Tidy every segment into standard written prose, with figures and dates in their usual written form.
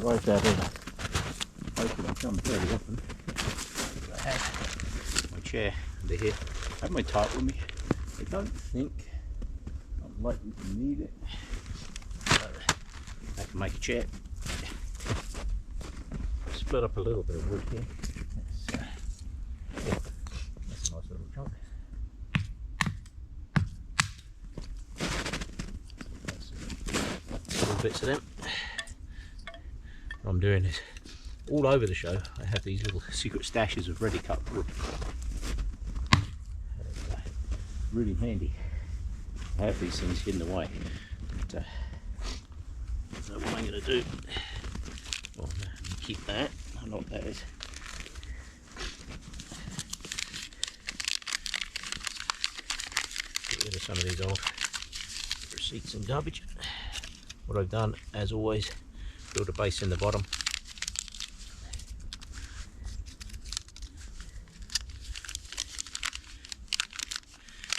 right out of the place that I come fairly often. I have my chair under here. I have my tarp with me. I don't think I'm likely to need it. So I can make a chair. Split up a little bit of wood here. That's a nice little chunk. Little bits of them. What I'm doing is, all over the show, I have these little secret stashes of ready cut wood. Really handy. I have these things hidden away. But, so what I'm going to do, well, keep that. I know what that is. Get rid of some of these old receipts and garbage. What I've done, as always, build a base in the bottom.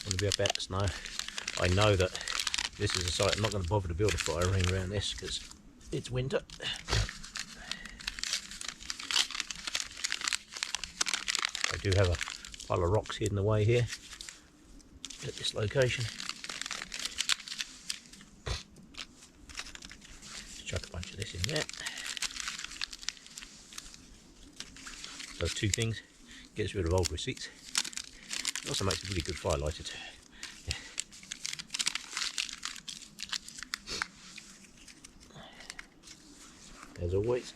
Want to be up out the snow. I know that this is a site I'm not going to bother to build a fire ring around this because it's winter. I do have a pile of rocks hidden away here at this location. Chuck a bunch of this in there. So two things: gets rid of old receipts. It also makes a really good fire lighter too. As always,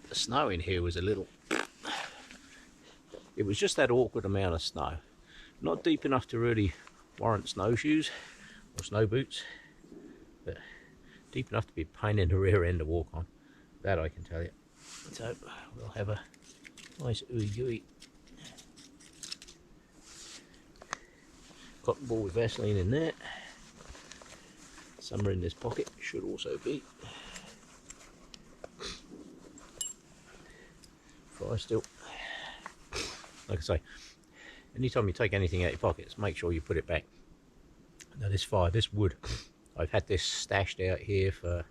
the snow in here was a little. It was just that awkward amount of snow, not deep enough to really warrant snowshoes or snow boots, but deep enough to be a pain in the rear end to walk on. That I can tell you. So we'll have a nice ooey gooey cotton ball with Vaseline in there. Some are in this pocket, should also be. Fire still. Like I say, anytime you take anything out of your pockets, make sure you put it back. Now this fire, this wood, I've had this stashed out here for,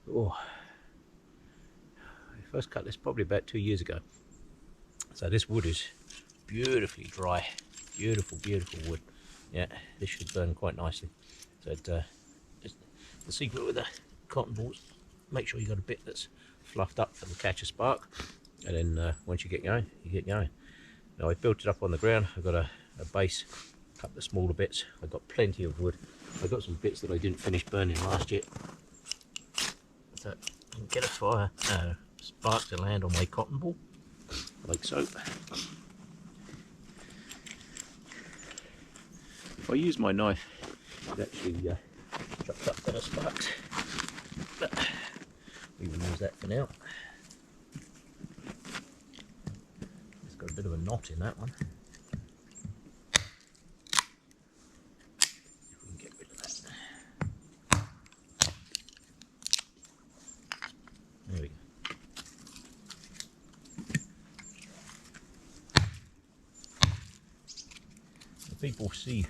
I first cut this probably about 2 years ago. So this wood is beautifully dry, beautiful wood. Yeah, this should burn quite nicely. So just the secret with the cotton balls, make sure you got a bit that's fluffed up that will catch a spark, and then once you get going, you get going. Now I've built it up on the ground. I've got a base, a couple of smaller bits. I've got plenty of wood. I've got some bits that I didn't finish burning last year, so I can get a fire spark to land on my cotton ball, like so. If I use my knife, it actually chops up better sparks, but we will use that for now. It's got a bit of a knot in that one. If we can get rid of that. There we go. People see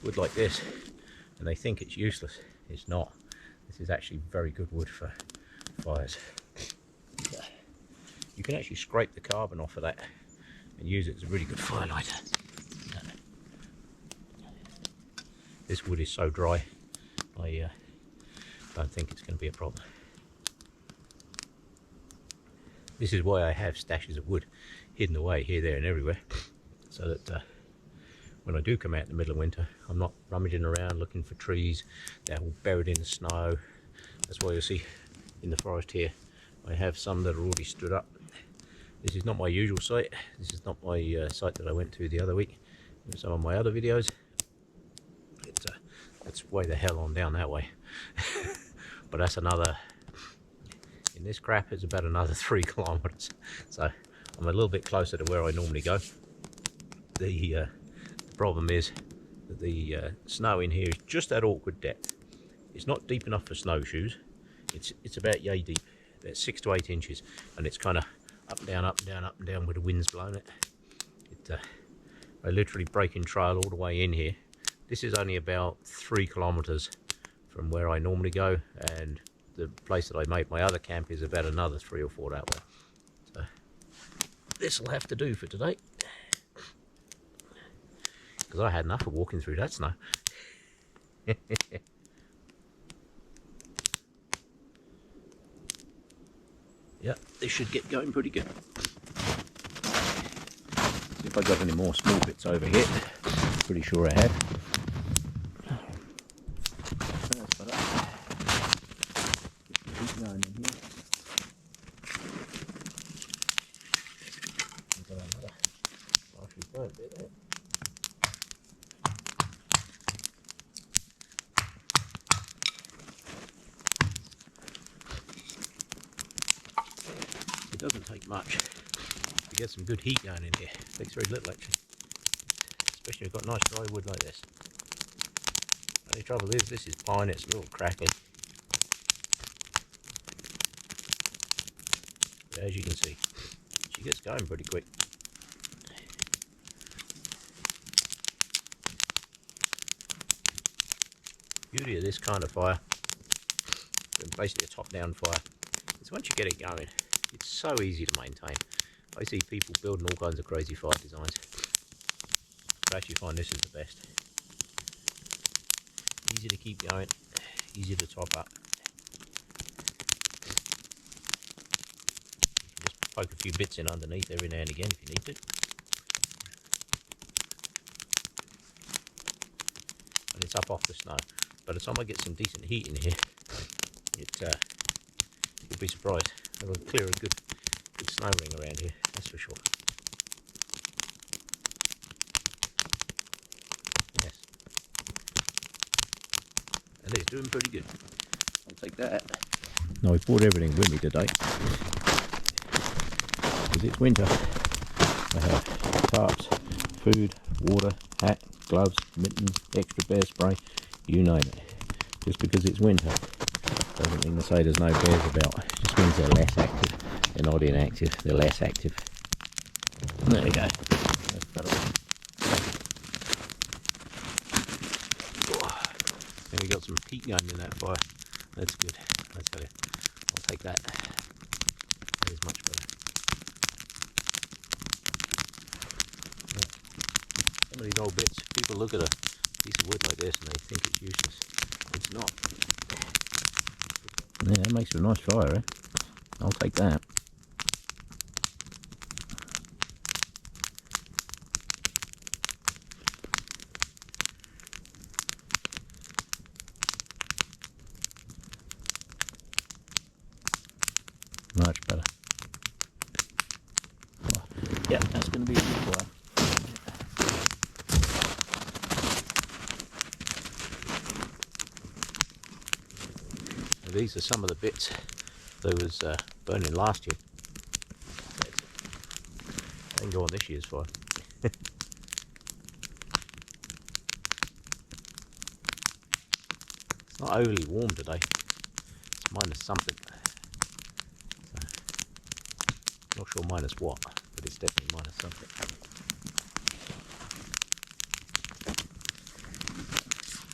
wood like this and they think it's useless. It's not. This is actually very good wood for fires. You can actually scrape the carbon off of that and use it as a really good fire lighter. This wood is so dry, I don't think it's going to be a problem. This is why I have stashes of wood hidden away here, there and everywhere, so that when I do come out in the middle of winter, I'm not rummaging around looking for trees. They're all buried in the snow. That's why you'll see in the forest here, I have some that are already stood up. This is not my usual site. This is not my site that I went to the other week in some of my other videos. It's way the hell on down that way. But that's another, in this crap, it's about another 3 kilometers. So I'm a little bit closer to where I normally go. The problem is that the snow in here is just that awkward depth. It's not deep enough for snowshoes. It's about yay deep, about 6 to 8 inches, and it's kind of up and down, up and down, up and down where the wind's blowing it. I literally break in trail all the way in here. This is only about 3 kilometers from where I normally go, and the place that I make my other camp is about another 3 or 4 that way. So this will have to do for today, because I had enough of walking through that snow. Yeah, this should get going pretty good. See if I got any more small bits over here. Pretty sure I have. Keep going in here. I've got another partially burnt bit there. It doesn't take much to get some good heat going in here. It takes very little actually, especially if you've got nice dry wood like this. Only trouble is, this is pine, it's a little crackly. But as you can see, she gets going pretty quick. Beauty of this kind of fire, basically a top-down fire, is once you get it going, it's so easy to maintain. I see people building all kinds of crazy fire designs, but I actually find this is the best. Easy to keep going, easy to top up. Just poke a few bits in underneath every now and again if you need to. And it's up off the snow. By the time I get some decent heat in here, you'll be surprised. It'll clear a good snow ring around here, that's for sure. Yes. And it's doing pretty good. I'll take that. Now, I've brought everything with me today, because it's winter. I have tarps, food, water, hat, gloves, mittens, extra bear spray, you name it. Just because it's winter doesn't mean to say there's no bears about. It just means they're less active. They're not inactive, they're less active. There we go. That's better. And we got some heat going in that fire. That's good. I tell you, I'll take that. That is much better. Some of these old bits, people look at a piece of wood like this and they think it's useless. It's not. Yeah, that makes it a nice fire, eh? I'll take that. Much better. Oh, yeah, that's going to be a good fire. These are some of the bits that was burning last year. They can go on this year's fire. It's not overly warm today. It's minus something. So, not sure minus what, but it's definitely minus something.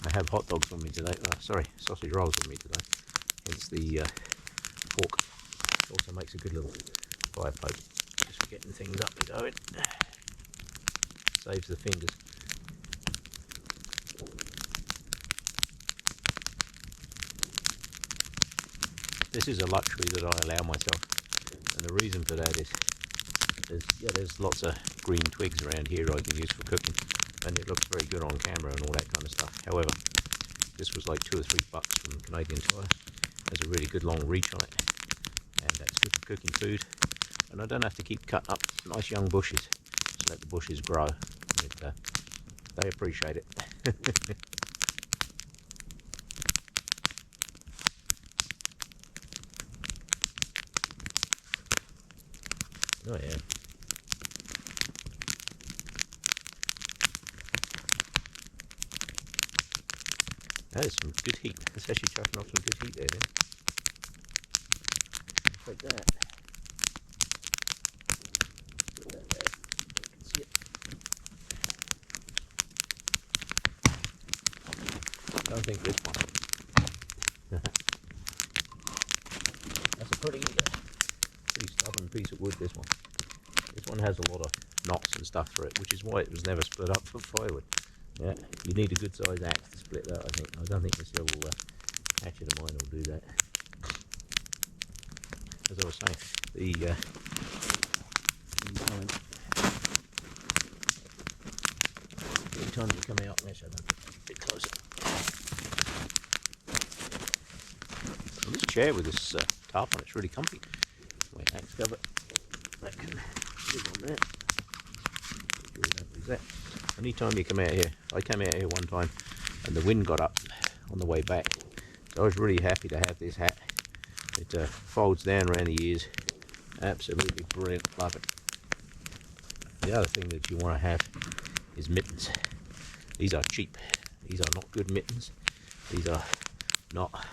I have hot dogs on me today. Sorry, sausage rolls on me today. Hence the pork. It also makes a good little fire poke. Just for getting things up and going. Saves the fingers. This is a luxury that I allow myself, and the reason for that is there's lots of green twigs around here I can use for cooking, and it looks very good on camera and all that kind of stuff. However, this was like $2 or $3 from Canadian Tire. There's a really good long reach on it, and that's good for cooking food, and I don't have to keep cutting up nice young bushes. Just let the bushes grow. They appreciate it. Oh yeah. That is some good heat. That's actually chucking off some good heat there then. Like that. Put that there so you can see it. Don't think this one. pretty stubborn piece of wood, this one. This one has a lot of knots and stuff for it, which is why it was never split up for firewood. Yeah, you need a good size axe to split that, I think. I don't think this little hatchet of mine will do that. As I was saying, every time you come out, let's have a bit closer. Well, this chair with this tarp on it's really comfy. My axe cover, that can live on there. Don't lose that. Anytime you come out here, I came out here one time and the wind got up on the way back, so I was really happy to have this hat. It folds down around the ears, absolutely brilliant, love it. The other thing that you want to have is mittens. These are cheap, these are not good mittens, these are not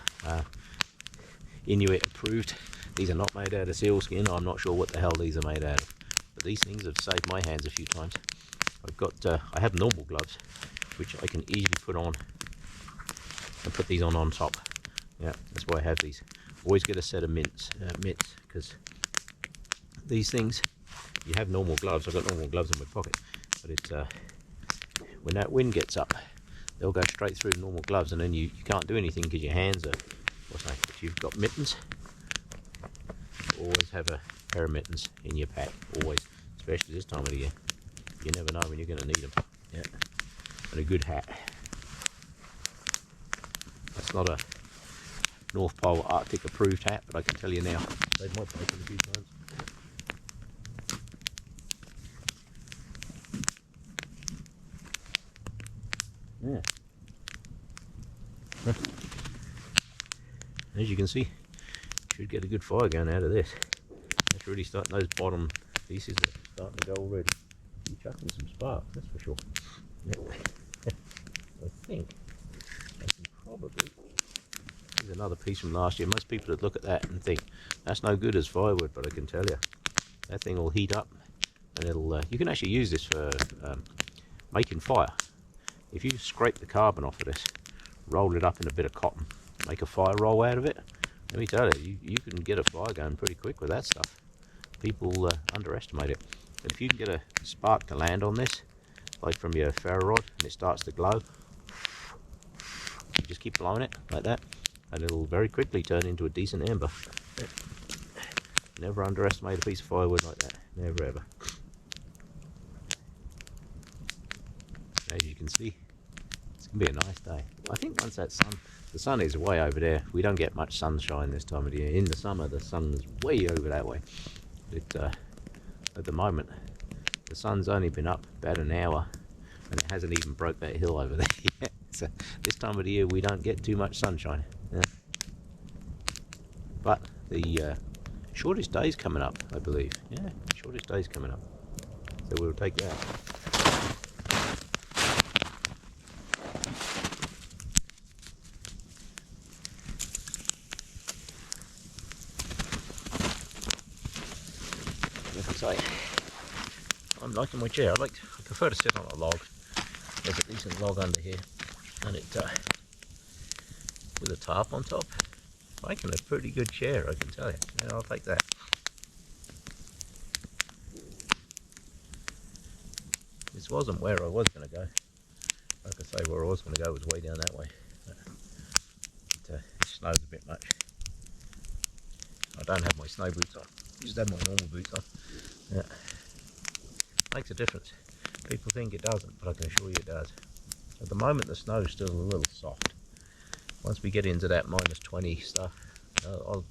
Inuit approved, these are not made out of sealskin. I'm not sure what the hell these are made out of, but these things have saved my hands a few times. I have normal gloves which I can easily put on and put these on top. Yeah, that's why I have these. Always get a set of mitts, because these things, you have normal gloves. I've got normal gloves in my pocket, but it's when that wind gets up, they'll go straight through normal gloves, and then you can't do anything because your hands are, if you've got mittens, always have a pair of mittens in your pack, always, especially this time of the year. You never know when you're going to need them. Yeah, and a good hat. That's not a North Pole Arctic approved hat, but I can tell you now, saved my bacon a few times. Yeah. As you can see, you should get a good fire going out of this. That's really starting, those bottom pieces are starting to go already. You're chucking some sparks, that's for sure. Yeah. I think I can probably, here's another piece from last year. Most people would look at that and think that's no good as firewood, but I can tell you that thing will heat up, and it'll you can actually use this for making fire. If you scrape the carbon off of this, roll it up in a bit of cotton, make a fire roll out of it, let me tell you, you can get a fire going pretty quick with that stuff. People underestimate it. But if you can get a spark to land on this, like from your ferro rod, and it starts to glow, you just keep blowing it like that, and it'll very quickly turn into a decent ember. Never underestimate a piece of firewood like that, never ever. As you can see, it's going to be a nice day. I think once that the sun is way over there, we don't get much sunshine this time of the year. In the summer, the sun is way over that way. At the moment, the sun's only been up about an hour, and it hasn't even broke that hill over there yet. So this time of the year, we don't get too much sunshine. Yeah. But the shortest day's coming up, I believe. Yeah, shortest day's coming up. So we'll take that. Like I say, I'm liking my chair. I prefer to sit on a log. There's a decent log under here, and it with a tarp on top, making a pretty good chair, I can tell you. Yeah, I'll take that. This wasn't where I was going to go. Like I say, where I was going to go was way down that way. It snows a bit much. I don't have my snow boots on. Just have my normal boots on. Yeah. Makes a difference. People think it doesn't, but I can assure you it does. At the moment, the snow's still a little soft. Once we get into that minus 20 stuff,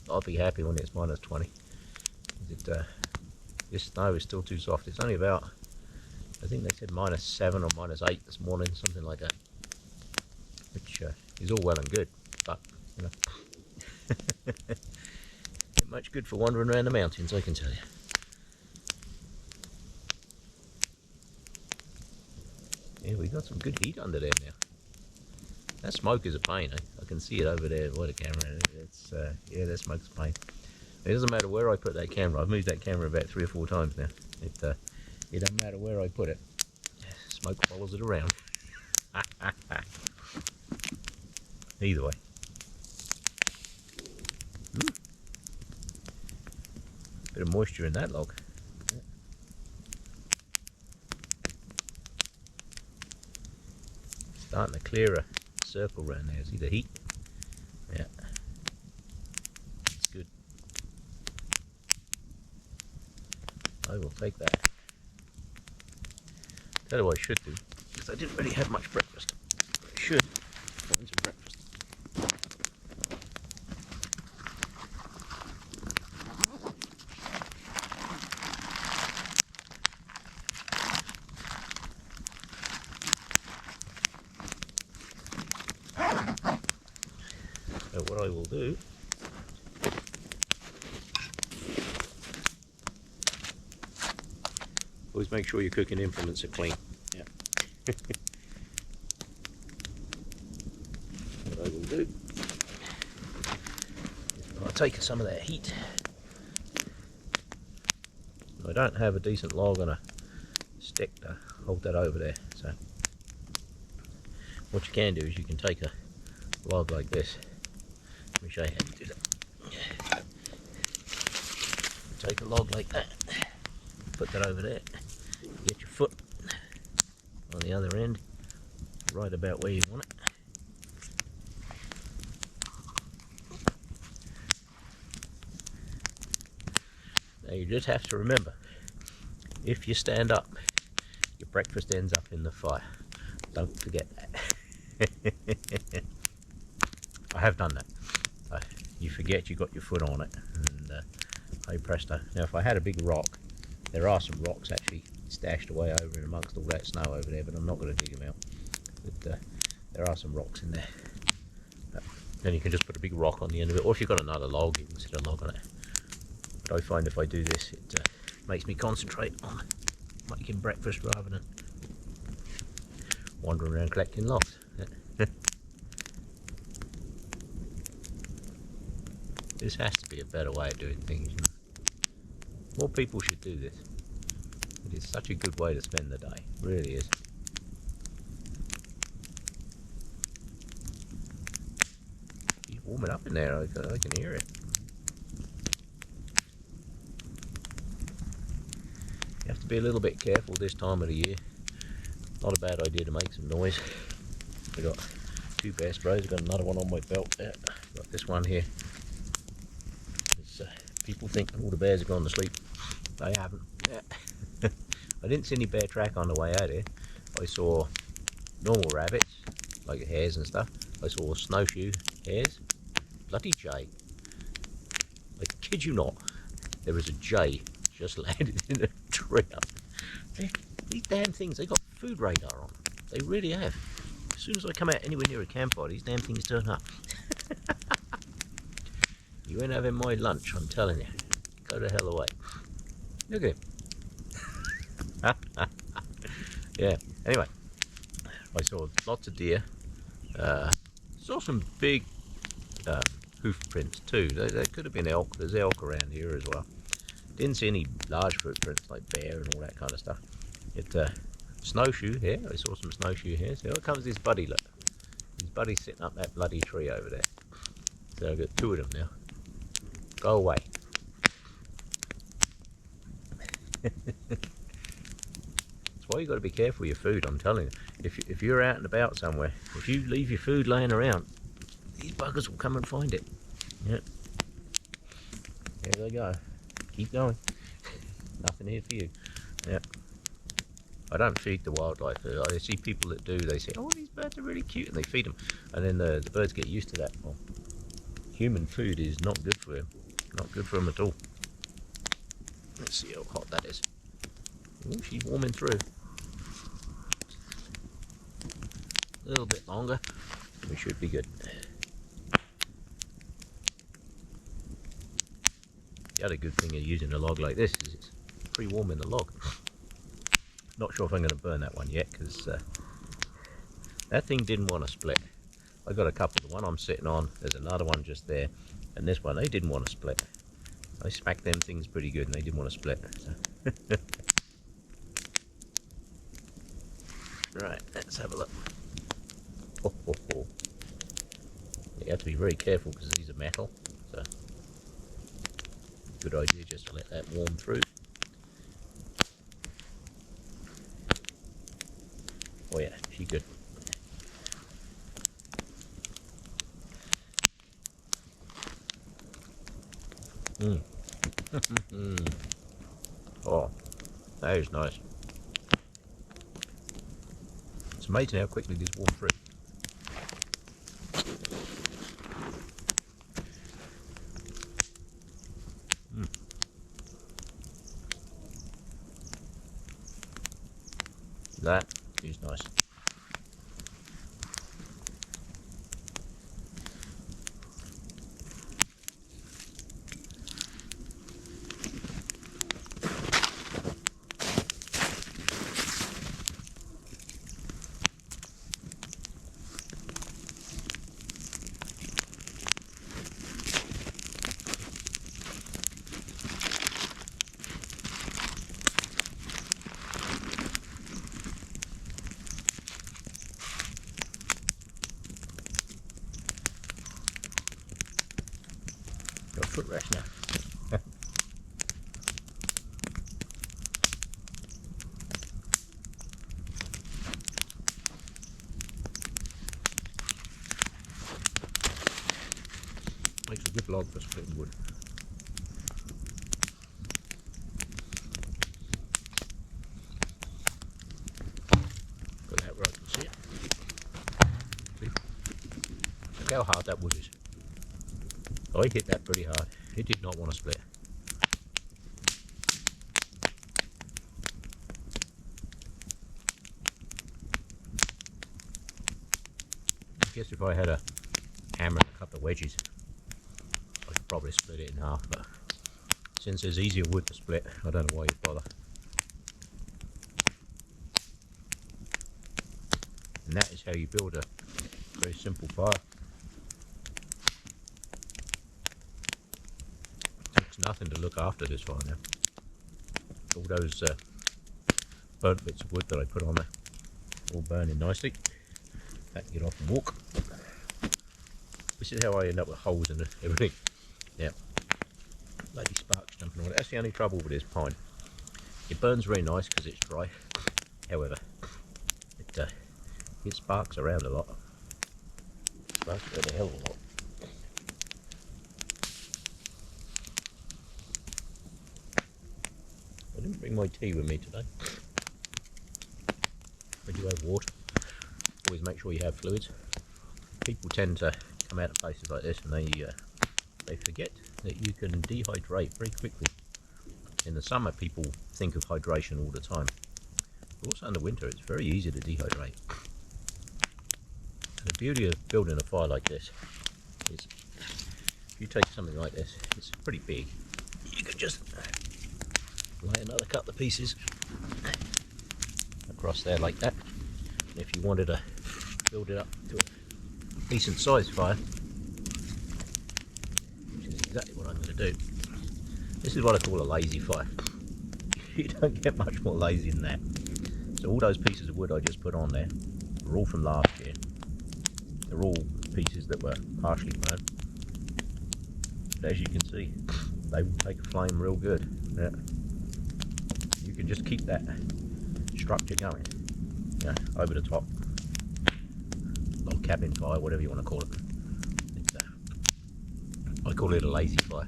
I'll be happy when it's minus 20. This snow is still too soft. It's only about, I think they said minus 7 or minus 8 this morning, something like that. Which is all well and good, but you know, ain't much good for wandering around the mountains, I can tell you. Yeah, we got some good heat under there now. That smoke is a pain. I can see it over there by the camera. It's yeah, that smoke's a pain. It doesn't matter where I put that camera. I've moved that camera about 3 or 4 times now. It doesn't matter where I put it. Smoke follows it around. Either way. moisture in that log. Starting to clear a circle around there. See the heat? Yeah. It's good. I will take that. Tell you what I should do, because I didn't really have much breakfast. I should find some breakfast. So what I will do, always make sure your cooking implements are clean. Yeah. What I will do, I'll take some of that heat. I don't have a decent log on a stick to hold that over there, so what you can do is you can take a log like this. Let me show you how to do that. Take a log like that, put that over there, get your foot on the other end, right about where you want it. Now you just have to remember, if you stand up, your breakfast ends up in the fire. Don't forget that. I have done that. You forget you got your foot on it, and hey presto. Now if I had a big rock, there are some rocks actually stashed away over in amongst all that snow over there, but I'm not going to dig them out. But there are some rocks in there. Then you can just put a big rock on the end of it, or if you've got another log, you can set a log on it. But I find if I do this, it makes me concentrate on making breakfast rather than wandering around collecting logs. This has to be a better way of doing things. You know? More people should do this. It is such a good way to spend the day. It really is. It's warming up in there. I can hear it. You have to be a little bit careful this time of the year. Not a bad idea to make some noise. I've got 2 bear sprays. I've got another one on my belt there. Got this one here. People think all the bears have gone to sleep. They haven't. Yeah. I didn't see any bear track on the way out here. I saw normal rabbits, like hares and stuff. I saw snowshoe hares. Bloody jay. I kid you not. There was a jay just landed in a tree up. These damn things, they got food radar on them. They really have. As soon as I come out anywhere near a campfire, these damn things turn up. You ain't having my lunch, I'm telling you. Go the hell away. Look at him. Yeah, anyway. I saw lots of deer. Saw some big hoof prints too. There could have been elk. There's elk around here as well. Didn't see any large footprints like bear and all that kind of stuff. Snowshoe here. I saw some snowshoe here. So here comes this buddy, look. His buddy's sitting up that bloody tree over there. So I've got 2 of them now. Go away. That's why you got to be careful with your food, I'm telling you. If you're out and about somewhere, if you leave your food laying around, these buggers will come and find it. Yep. There they go. Keep going. Nothing here for you. Yep. I don't feed the wildlife. I see people that do. They say, oh, these birds are really cute, and they feed them. And then the birds get used to that. Well, human food is not good for them. Not good for them at all. Let's see how hot that is. Oh, she's warming through. A little bit longer. We should be good. The other good thing of using a log like this is it's pre-warm in the log. Not sure if I'm going to burn that one yet, because that thing didn't want to split. I got a couple. The one I'm sitting on, there's another one just there, and this one, they didn't want to split. I smacked them things pretty good and they didn't want to split. So. Right, let's have a look. Oh, oh, oh. You have to be very careful because these are metal. So good idea just to let that warm through. Oh yeah, she's good. Oh, that is nice. It's amazing how quickly this warms through. That is nice. Got a footrest now. Makes a good log for splitting wood. Got that where I can see it. Look how hard that wood is. I hit that pretty hard. It did not want to split. I guess if I had a hammer and a couple of wedges, I could probably split it in half, but since there's easier wood to split, I don't know why you bother. And that is how you build a very simple fire. Nothing to look after this fire now. All those burnt bits of wood that I put on there, all burning nicely. I can get off and walk. This is how I end up with holes in everything. Yeah, bloody sparks jumping on it. That's the only trouble with this pine. It burns very nice because it's dry. However, it sparks around a lot. Sparks around a hell of a lot. I didn't bring my tea with me today. I do have water. Always make sure you have fluids. People tend to come out of places like this and they forget that you can dehydrate very quickly. In the summer, people think of hydration all the time. But also in the winter, it's very easy to dehydrate. And the beauty of building a fire like this is, if you take something like this, it's pretty big. You can just lay another couple of pieces across there like that. And if you wanted to build it up to a decent sized fire, which is exactly what I'm going to do. This is what I call a lazy fire. You don't get much more lazy than that. So all those pieces of wood I just put on there are all from last year. They're all pieces that were partially burnt. But as you can see, they will take a flame real good. Yeah. You can just keep that structure going, over the top. Log cabin fire, whatever you want to call it. I call it a lazy fire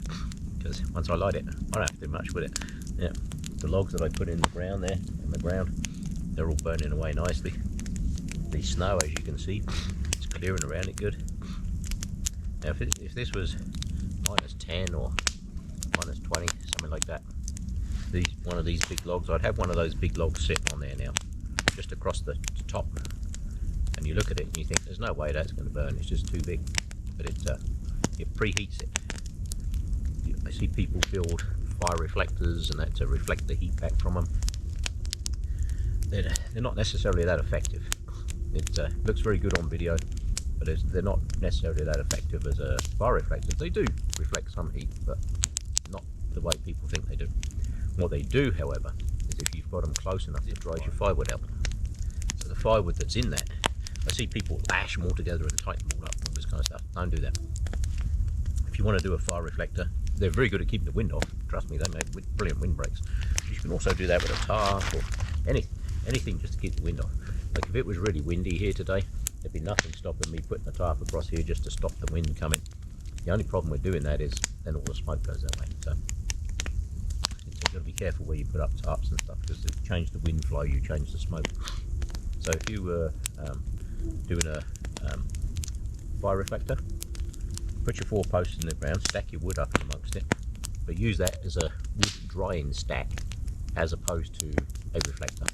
because once I light it, I don't have to do much with it. Yeah, the logs that I put in the ground there, they're all burning away nicely. The snow, as you can see, it's clearing around it good. Now, if this was -10 or -20, something like that, one of these big logs, I'd have one of those big logs sitting on there now, just across the top. And you look at it and you think, there's no way that's going to burn, it's just too big. But it preheats it. I see people build fire reflectors and that to reflect the heat back from them. They're not necessarily that effective. It looks very good on video, but they're not necessarily that effective as a fire reflector. They do reflect some heat, but not the way people think they do. What they do, however, is if you've got them close enough, it dries your firewood out. So the firewood that's in that, I see people lash them all together and tighten them all up, all this kind of stuff. Don't do that. If you want to do a fire reflector, they're very good at keeping the wind off. Trust me, they make brilliant windbreaks. You can also do that with a tarp or anything just to keep the wind off. Like if it was really windy here today, there'd be nothing stopping me putting the tarp across here just to stop the wind coming. The only problem with doing that is then all the smoke goes that way. So you've got to be careful where you put up tarps and stuff, because if you change the wind flow, you change the smoke. So if you were doing a fire reflector, put your 4 posts in the ground, stack your wood up amongst it, but use that as a wood drying stack as opposed to a reflector,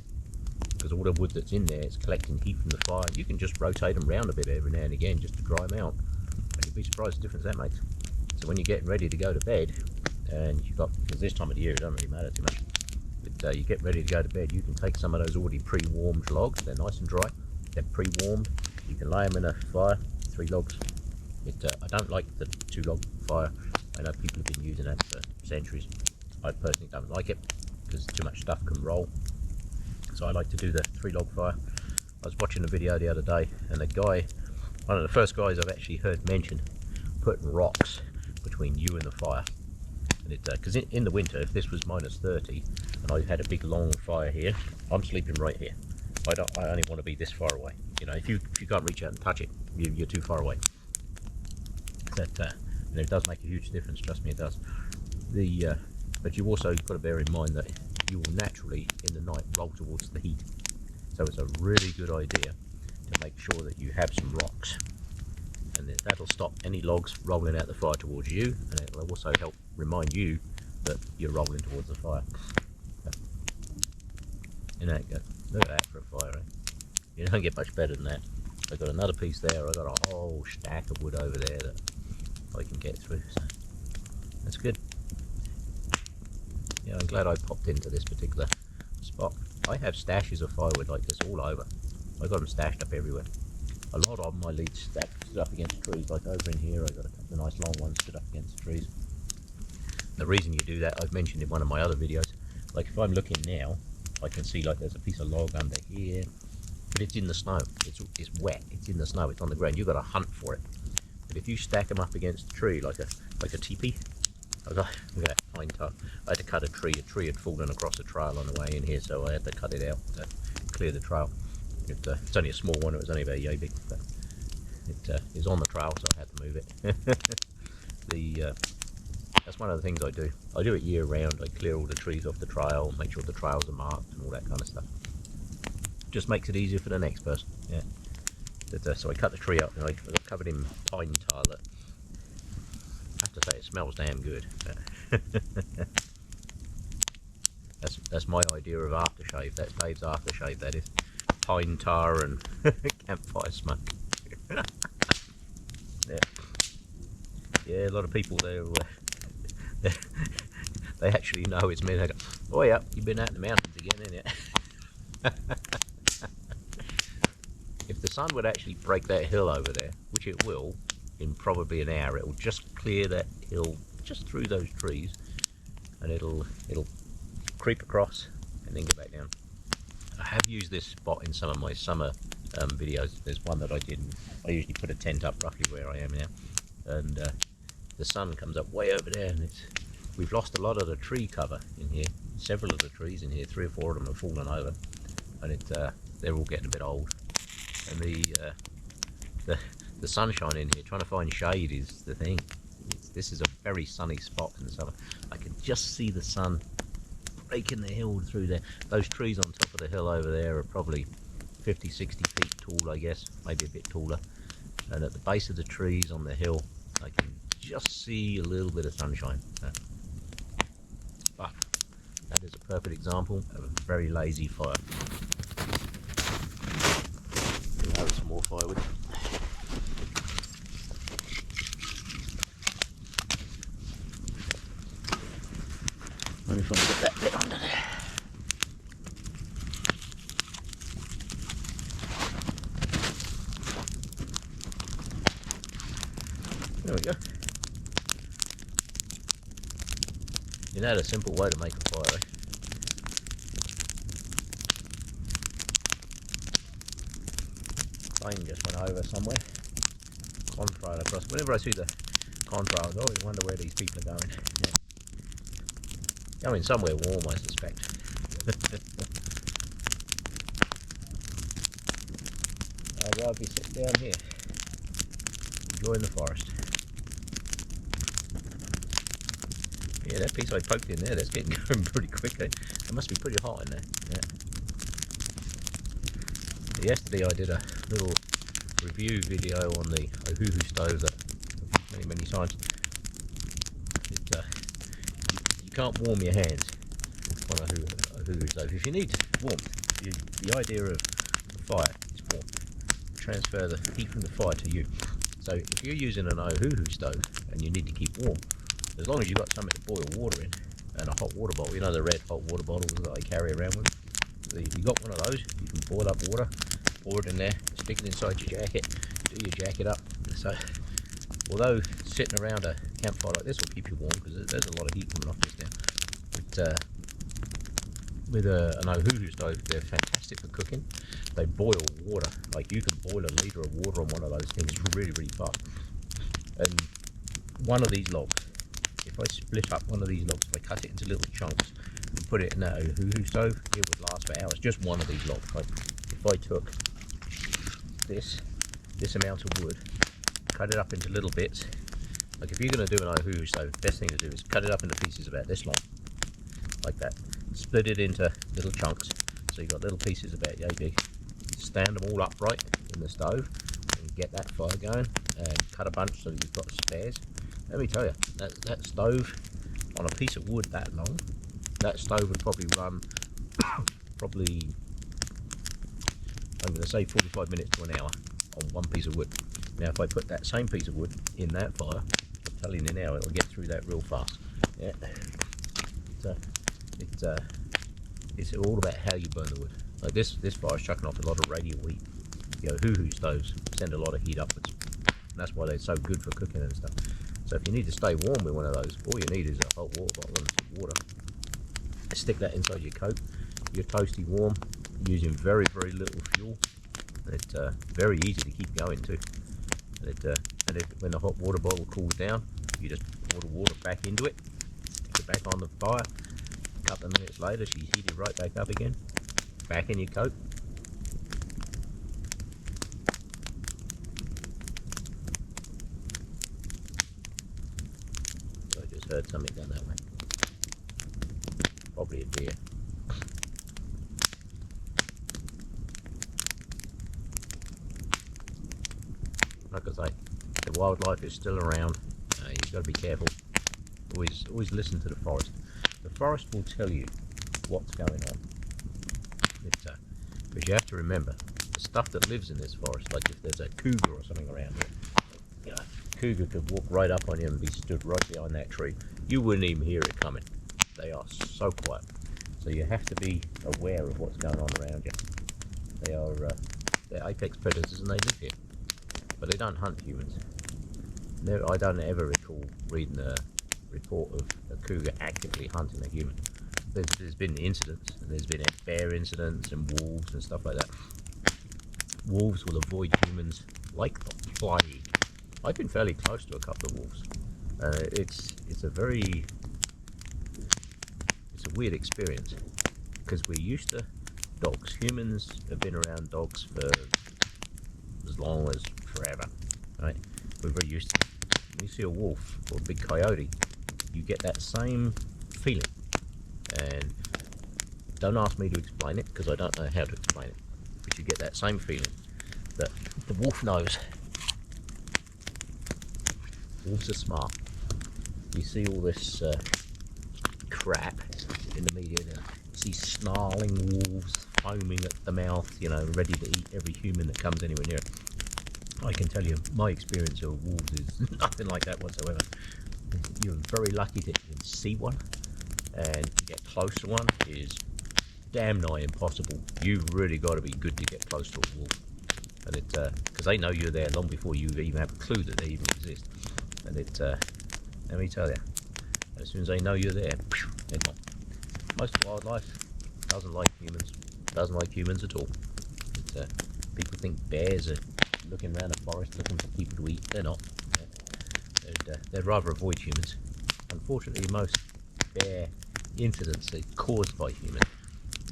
because all the wood that's in there is collecting heat from the fire. You can just rotate them around a bit every now and again just to dry them out, and you'd be surprised the difference that makes. So when you're getting ready to go to bed, and you've got, because this time of the year it doesn't really matter too much, but you get ready to go to bed, you can take some of those already pre-warmed logs. They're nice and dry, they're pre-warmed, you can lay them in a fire, 3 logs. I don't like the 2-log fire. I know people have been using that for centuries. I personally don't like it because too much stuff can roll. So I like to do the 3-log fire. I was watching a video the other day, and a guy, one of the first guys I've actually heard mention putting rocks between you and the fire. And because in the winter, if this was -30 and I had a big long fire here, I'm sleeping right here. I only want to be this far away. You know, if you can't reach out and touch it, you're too far away. And it does make a huge difference, trust me, it does. But you also got to bear in mind that you will naturally in the night roll towards the heat, so it's a really good idea to make sure that you have some rocks, and that'll stop any logs rolling out the fire towards you, and it'll also help remind you that you're rolling towards the fire. And there you go. Look at that for a fire, eh? You don't get much better than that. I've got another piece there, I've got a whole stack of wood over there that I can get through, so that's good. Yeah, I'm glad I popped into this particular spot. I have stashes of firewood like this all over. I've got them stashed up everywhere. A lot of them I leave stood up against trees, like over in here I've got a couple of nice long ones stood up against the trees. The reason you do that, I've mentioned in one of my other videos, like if I'm looking now, I can see like there's a piece of log under here, but it's in the snow, it's wet, it's in the snow, it's on the ground, you've got to hunt for it. But if you stack them up against a tree, like a teepee, look at that pine tar. I had to cut a tree had fallen across the trail on the way in here, so I had to cut it out to clear the trail. It's only a small one, it was only about yay big, but it is on the trail, so I had to move it. That's one of the things I do. I do it year round. I clear all the trees off the trail, make sure the trails are marked and all that kind of stuff. Just makes it easier for the next person. Yeah. So I cut the tree up and I got it covered in pine tar that, I have to say, it smells damn good. That's my idea of aftershave. That's Dave's aftershave, that is. Pine tar and campfire smoke. Yeah, a lot of people there, they actually know it's me. They go, oh yeah, you've been out in the mountains again, haven't you? If the sun would actually break that hill over there, which it will, in probably an hour, it will just clear that hill just through those trees, and it'll creep across and then go back down. I have used this spot in some of my summer videos. There's one that I did. I usually put a tent up roughly where I am now, and the sun comes up way over there, and we've lost a lot of the tree cover in here. Several of the trees in here, 3 or 4 of them have fallen over, and they're all getting a bit old. And the sunshine in here, trying to find shade is the thing. This is a very sunny spot in the summer. I can just see the sun breaking the hill through there. Those trees on top of the hill over there are probably 50, 60 feet tall, I guess, maybe a bit taller. And at the base of the trees on the hill, I can just see a little bit of sunshine. But that is a perfect example of a very lazy fire. There's some more firewood. Only if I can get that bit under there. There we go. You know, a simple way to make a fire, eh? Plane just went over somewhere. Campfire across. Whenever I see the contrails. I always wonder where these people are going. Yeah. Going somewhere warm, I suspect. I'd rather be sitting down here, enjoying the forest. Yeah, that piece I poked in there, that's getting going pretty quick. Eh? It must be pretty hot in there. Yeah. Yesterday I did a little review video on the Ohuhu stove that I've used many times. You can't warm your hands on a Ohuhu stove. If you need warmth, the idea of the fire is warm. Transfer the heat from the fire to you. So if you're using an Ohuhu stove and you need to keep warm, as long as you've got something to boil water in and a hot water bottle, you know the red hot water bottles that I carry around with me? So if you've got one of those, you can boil up water, pour it in there, stick it inside your jacket, do your jacket up. So although sitting around a campfire like this will keep you warm, because there's a lot of heat coming off this now, but with an Ohuhu stove, they're fantastic for cooking. They boil water, like you can boil a litre of water on one of those things really, really fast. And one of these logs, if I split up one of these logs, if I cut it into little chunks and put it in that Ohuhu stove, it would last for hours. Just one of these logs. Like if I took this amount of wood, cut it up into little bits. Like if you're going to do an Ohuhu stove, the best thing to do is cut it up into pieces about this long, like that. Split it into little chunks, so you've got little pieces about yay big. Stand them all upright in the stove and get that fire going, and cut a bunch so that you've got spares. Let me tell you, that stove on a piece of wood that long, that stove would probably run probably, I'm going to say 45 minutes to an hour on one piece of wood. Now if I put that same piece of wood in that fire, I'm telling you now, it'll get through that real fast. Yeah. It's all about how you burn the wood. Like this fire is chucking off a lot of radial heat. You know, Ohuhu stoves send a lot of heat upwards, and that's why they're so good for cooking and stuff. So if you need to stay warm with one of those, all you need is a hot water bottle and some water. Stick that inside your coat. You're toasty warm, using very, very little fuel. It's very easy to keep going too. And when the hot water bottle cools down, you just pour the water back into it, stick it back on the fire. A couple of minutes later, she's heated right back up again. Back in your coat. I just heard something down that way. Probably a deer. Like I say, the wildlife is still around. You've got to be careful. Always listen to the forest. The forest will tell you what's going on. Because you have to remember, the stuff that lives in this forest, like if there's a cougar or something around here, you know, cougar could walk right up on you and be stood right behind that tree. You wouldn't even hear it coming. They are so quiet. So you have to be aware of what's going on around you. They're apex predators and they live here. But they don't hunt humans. I don't ever recall reading a report of a cougar actively hunting a human. There's been incidents, and there's been bear incidents and wolves and stuff like that. Wolves will avoid humans like the plague. I've been fairly close to a couple of wolves. It's a weird experience, because we're used to dogs. Humans have been around dogs for as long as forever, right? We're very used to it. When you see a wolf or a big coyote, you get that same feeling. And don't ask me to explain it, because I don't know how to explain it, but you get that same feeling that the wolf knows. Wolves are smart. You see all this crap in the media, you see snarling wolves foaming at the mouth, you know, ready to eat every human that comes anywhere near it. I can tell you, my experience of wolves is nothing like that whatsoever. You're very lucky to even see one, and to get close to one is damn nigh impossible. You've really got to be good to get close to a wolf, and because they know you're there long before you even have a clue that they even exist. And let me tell you, as soon as they know you're there, they're gone. Most wildlife doesn't like humans at all. People think bears are looking around the forest looking for people to eat. They're not. they'd rather avoid humans. Unfortunately, most bear incidents are caused by humans.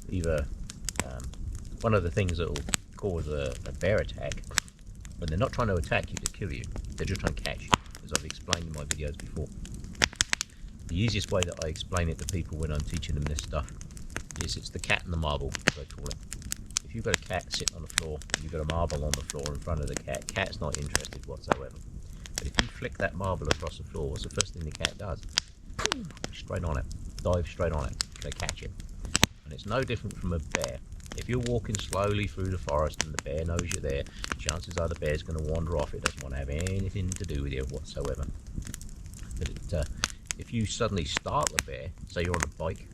Either one of the things that will cause a bear attack, when they're not trying to attack you to kill you, they're just trying to catch you, as I've explained in my videos before. The easiest way that I explain it to people when I'm teaching them this stuff is it's the cat and the marble, as I call it. If you've got a cat sitting on the floor and you've got a marble on the floor in front of the cat, cat's not interested whatsoever. But if you flick that marble across the floor, what's the first thing the cat does? Straight on it, dive straight on it to catch it. And it's no different from a bear. If you're walking slowly through the forest and the bear knows you're there, chances are the bear's going to wander off. It doesn't want to have anything to do with you whatsoever. But if you suddenly startle a bear, say you're on a bike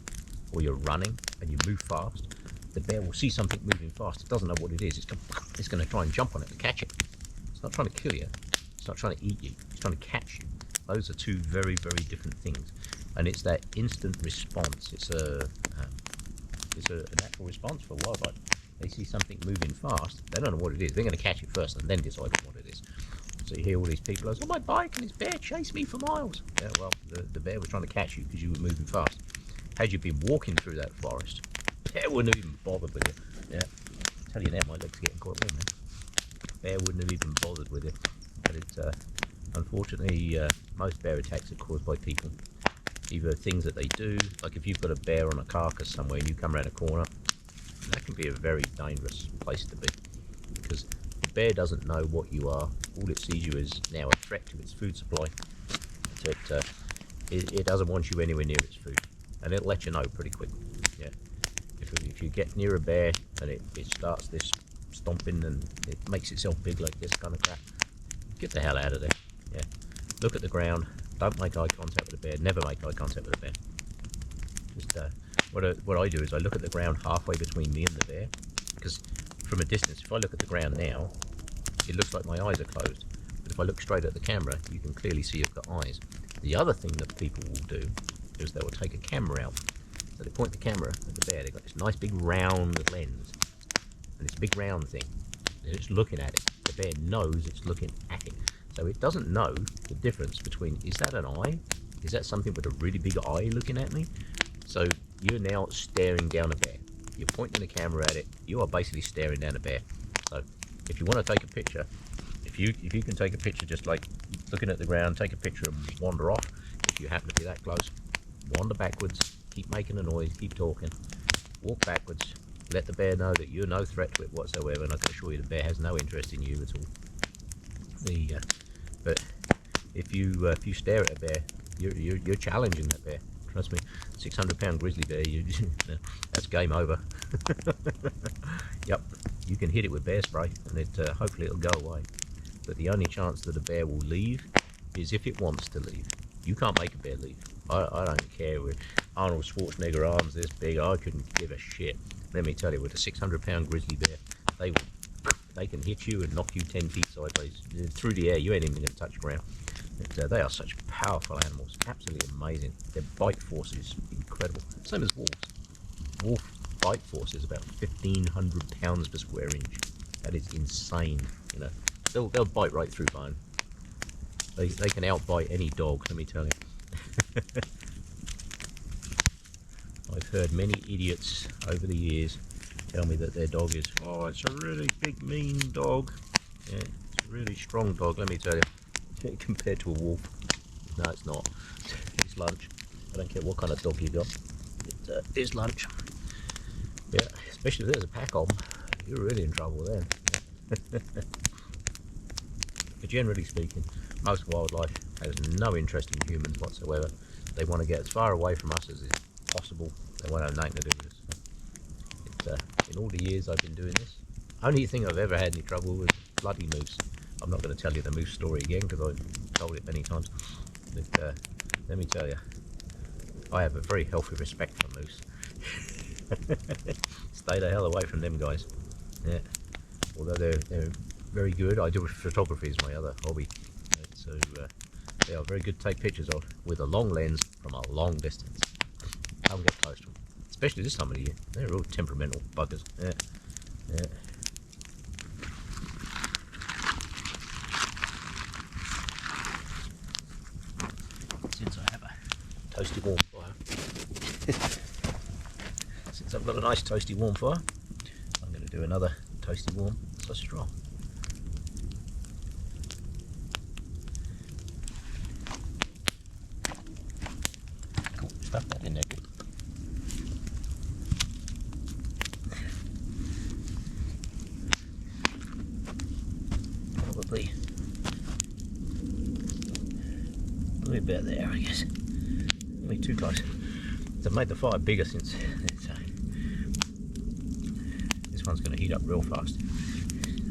or you're running and you move fast, the bear will see something moving fast. It doesn't know what it is. It's going to try and jump on it to catch it. It's not trying to kill you. It's not trying to eat you. It's trying to catch you. Those are two very, very different things. And it's that instant response. It's a natural response for wildlife. They see something moving fast. They don't know what it is. They're going to catch it first and then decide what it is. So you hear all these people, on my bike and this bear chased me for miles. Yeah, well, the bear was trying to catch you because you were moving fast. Had you been walking through that forest, the bear wouldn't have even bothered with you. Yeah, I tell you now, my legs are getting quite warm now. The bear wouldn't have even bothered with it. But it's unfortunately, most bear attacks are caused by people. Either things that they do, like if you've got a bear on a carcass somewhere and you come around a corner, that can be a very dangerous place to be, because the bear doesn't know what you are. All it sees you as now a threat to its food supply. So it doesn't want you anywhere near its food, and it'll let you know pretty quick. Yeah, if you get near a bear and it starts this stomping and it makes itself big like this kind of crap, get the hell out of there. Yeah, look at the ground. Don't make eye contact with the bear. Never make eye contact with the bear. Just what I do is I look at the ground halfway between me and the bear, because from a distance, if I look at the ground now, it looks like my eyes are closed. But if I look straight at the camera, you can clearly see I've got eyes. The other thing that people will do is they will take a camera out. So they point the camera at the bear. They've got this nice big round lens, and this big round thing, and it's looking at it. The bear knows it's looking at it. So it doesn't know the difference between, is that an eye? Is that something with a really big eye looking at me? So you're now staring down a bear. You're pointing the camera at it. You are basically staring down a bear. So if you want to take a picture, if you can take a picture just like looking at the ground, take a picture and wander off. If you happen to be that close, wander backwards, keep making a noise, keep talking, walk backwards, let the bear know that you're no threat to it whatsoever, and I can assure you the bear has no interest in you at all. But if you stare at a bear, you're challenging that bear. Trust me, 600-pound grizzly bear, that's game over. Yep, you can hit it with bear spray, and hopefully it'll go away. But the only chance that a bear will leave is if it wants to leave. You can't make a bear leave. I don't care. With Arnold Schwarzenegger arms this big, I couldn't give a shit. Let me tell you, with a 600-pound grizzly bear, they can hit you and knock you 10 feet sideways through the air. You ain't even going to touch the ground. They are such powerful animals, absolutely amazing. Their bite force is incredible. Same as wolves. Wolf bite force is about 1,500 pounds per square inch. That is insane. You know, they'll bite right through bone. They can outbite any dog. Let me tell you. I've heard many idiots over the years tell me that their dog is, oh, it's a really big, mean dog. Yeah, it's a really strong dog, let me tell you. Compared to a wolf. No, it's not. It's lunch. I don't care what kind of dog you got. It's lunch. Yeah, especially if there's a pack of them. You're really in trouble then. But generally speaking, most wildlife has no interest in humans whatsoever. They want to get as far away from us as is possible. They won't have nothing to do with us. In all the years I've been doing this, only thing I've ever had any trouble with is bloody moose. I'm not going to tell you the moose story again because I've told it many times. But let me tell you, I have a very healthy respect for moose. Stay the hell away from them guys. Yeah. Although they're very good. I do photography is my other hobby. So they are very good to take pictures of with a long lens from a long distance. Don't get close to them. Especially this time of the year. They're real temperamental buggers. Yeah. Yeah. toasty warm fire. Since I've got a nice toasty warm fire, I'm going to do another toasty warm sausage roll. Cool, stuff that in there good. Probably about there, I guess. Not too close. So I've made the fire bigger since. So this one's going to heat up real fast.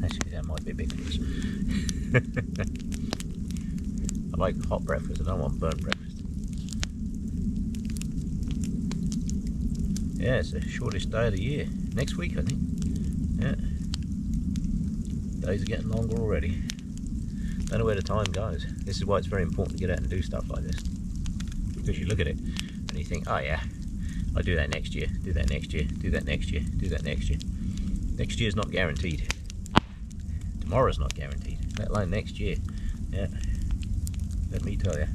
Actually, that might be a bit close. I like hot breakfast. I don't want burnt breakfast. Yeah, it's the shortest day of the year. Next week, I think. Yeah. Days are getting longer already. Don't know where the time goes. This is why it's very important to get out and do stuff like this. Because you look at it and you think, oh yeah, I'll do that next year, do that next year, do that next year, do that next year. Next year's not guaranteed. Tomorrow's not guaranteed, let alone next year. Yeah. Let me tell you.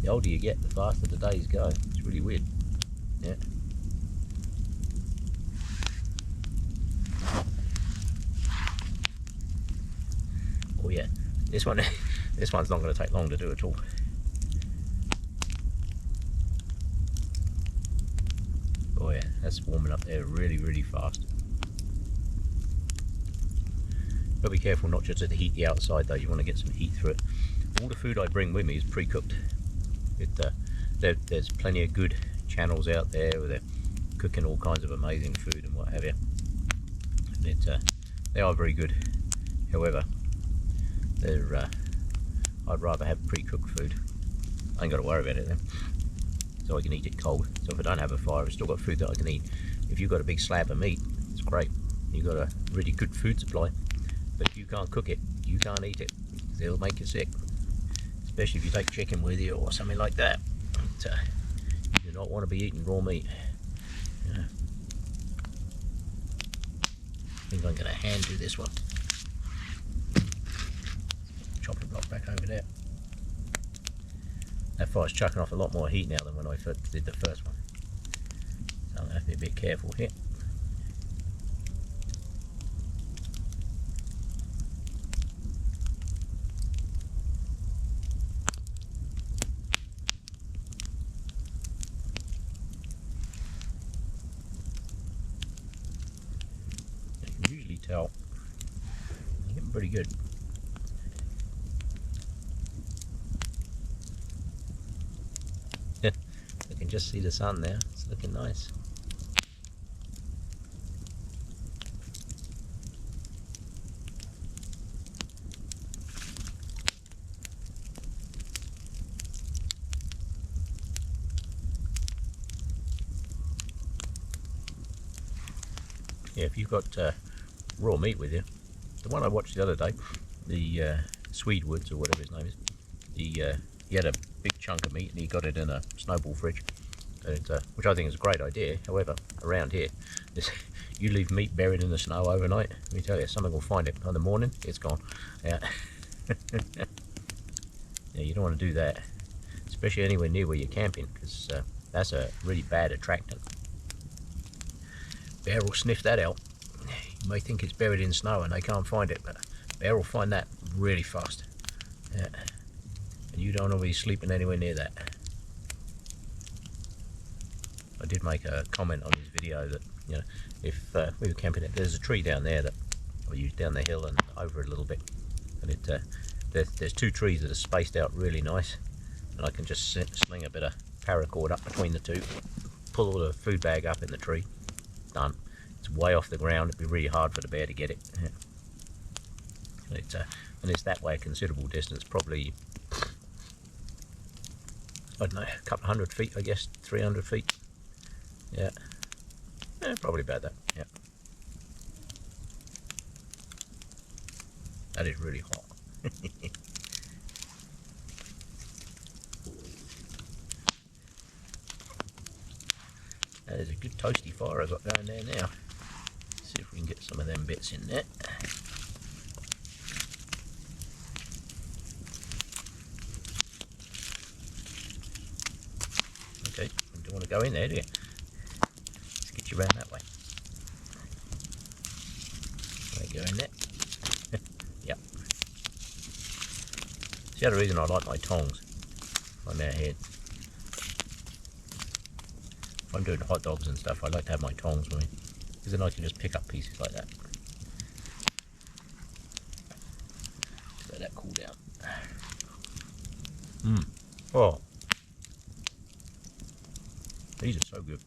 The older you get, the faster the days go. It's really weird. Yeah. Oh yeah, this one's not going to take long to do at all. Oh yeah, that's warming up there really, really fast. Got to be careful not just to heat the outside though, you want to get some heat through it. All the food I bring with me is pre-cooked. There's plenty of good channels out there where they're cooking all kinds of amazing food and what have you. And they are very good. However, I'd rather have pre-cooked food. I ain't got to worry about it then. So I can eat it cold. So if I don't have a fire, I've still got food that I can eat. If you've got a big slab of meat, it's great. You've got a really good food supply. But if you can't cook it, you can't eat it. It'll make you sick. Especially if you take chicken with you or something like that. But, you do not want to be eating raw meat. Yeah. I think I'm going to hand do this one. Chopping block back over there. That fire's chucking off a lot more heat now than when I first did the first one. So I'm going to have to be a bit careful here. You can usually tell I'm getting pretty good. I can just see the sun there, it's looking nice. Yeah, if you've got raw meat with you, the one I watched the other day, the Swedewoods or whatever his name is, he had a big chunk of meat and he got it in a snowball fridge, which I think is a great idea. However, around here, you leave meat buried in the snow overnight, let me tell you, something will find it. In the morning, it's gone. Yeah. Yeah, you don't want to do that, especially anywhere near where you're camping, because that's a really bad attractant. Bear will sniff that out. You may think it's buried in snow and they can't find it, but bear will find that really fast. Yeah. And you don't want to be sleeping anywhere near that. I did make a comment on his video that, you know, if we were camping, there's a tree down there that I use down the hill and over it a little bit, and there's two trees that are spaced out really nice, and I can just sling a bit of paracord up between the two, pull the food bag up in the tree, done. It's way off the ground, it'd be really hard for the bear to get it. Yeah. And it's that way a considerable distance, probably, I don't know, a couple of 100 feet, I guess, 300 feet. Yeah, probably about that. Yeah, that is really hot. That is a good toasty fire I've got going there now. Let's see if we can get some of them bits in there. Okay, you don't want to go in there, do you? Let's get you around that way. There you go, in there. Yep. It's the other reason I like my tongs on their head. If I'm doing hot dogs and stuff, I like to have my tongs with me, because then I can just pick up pieces like that. Let that cool down. Oh, these are so good.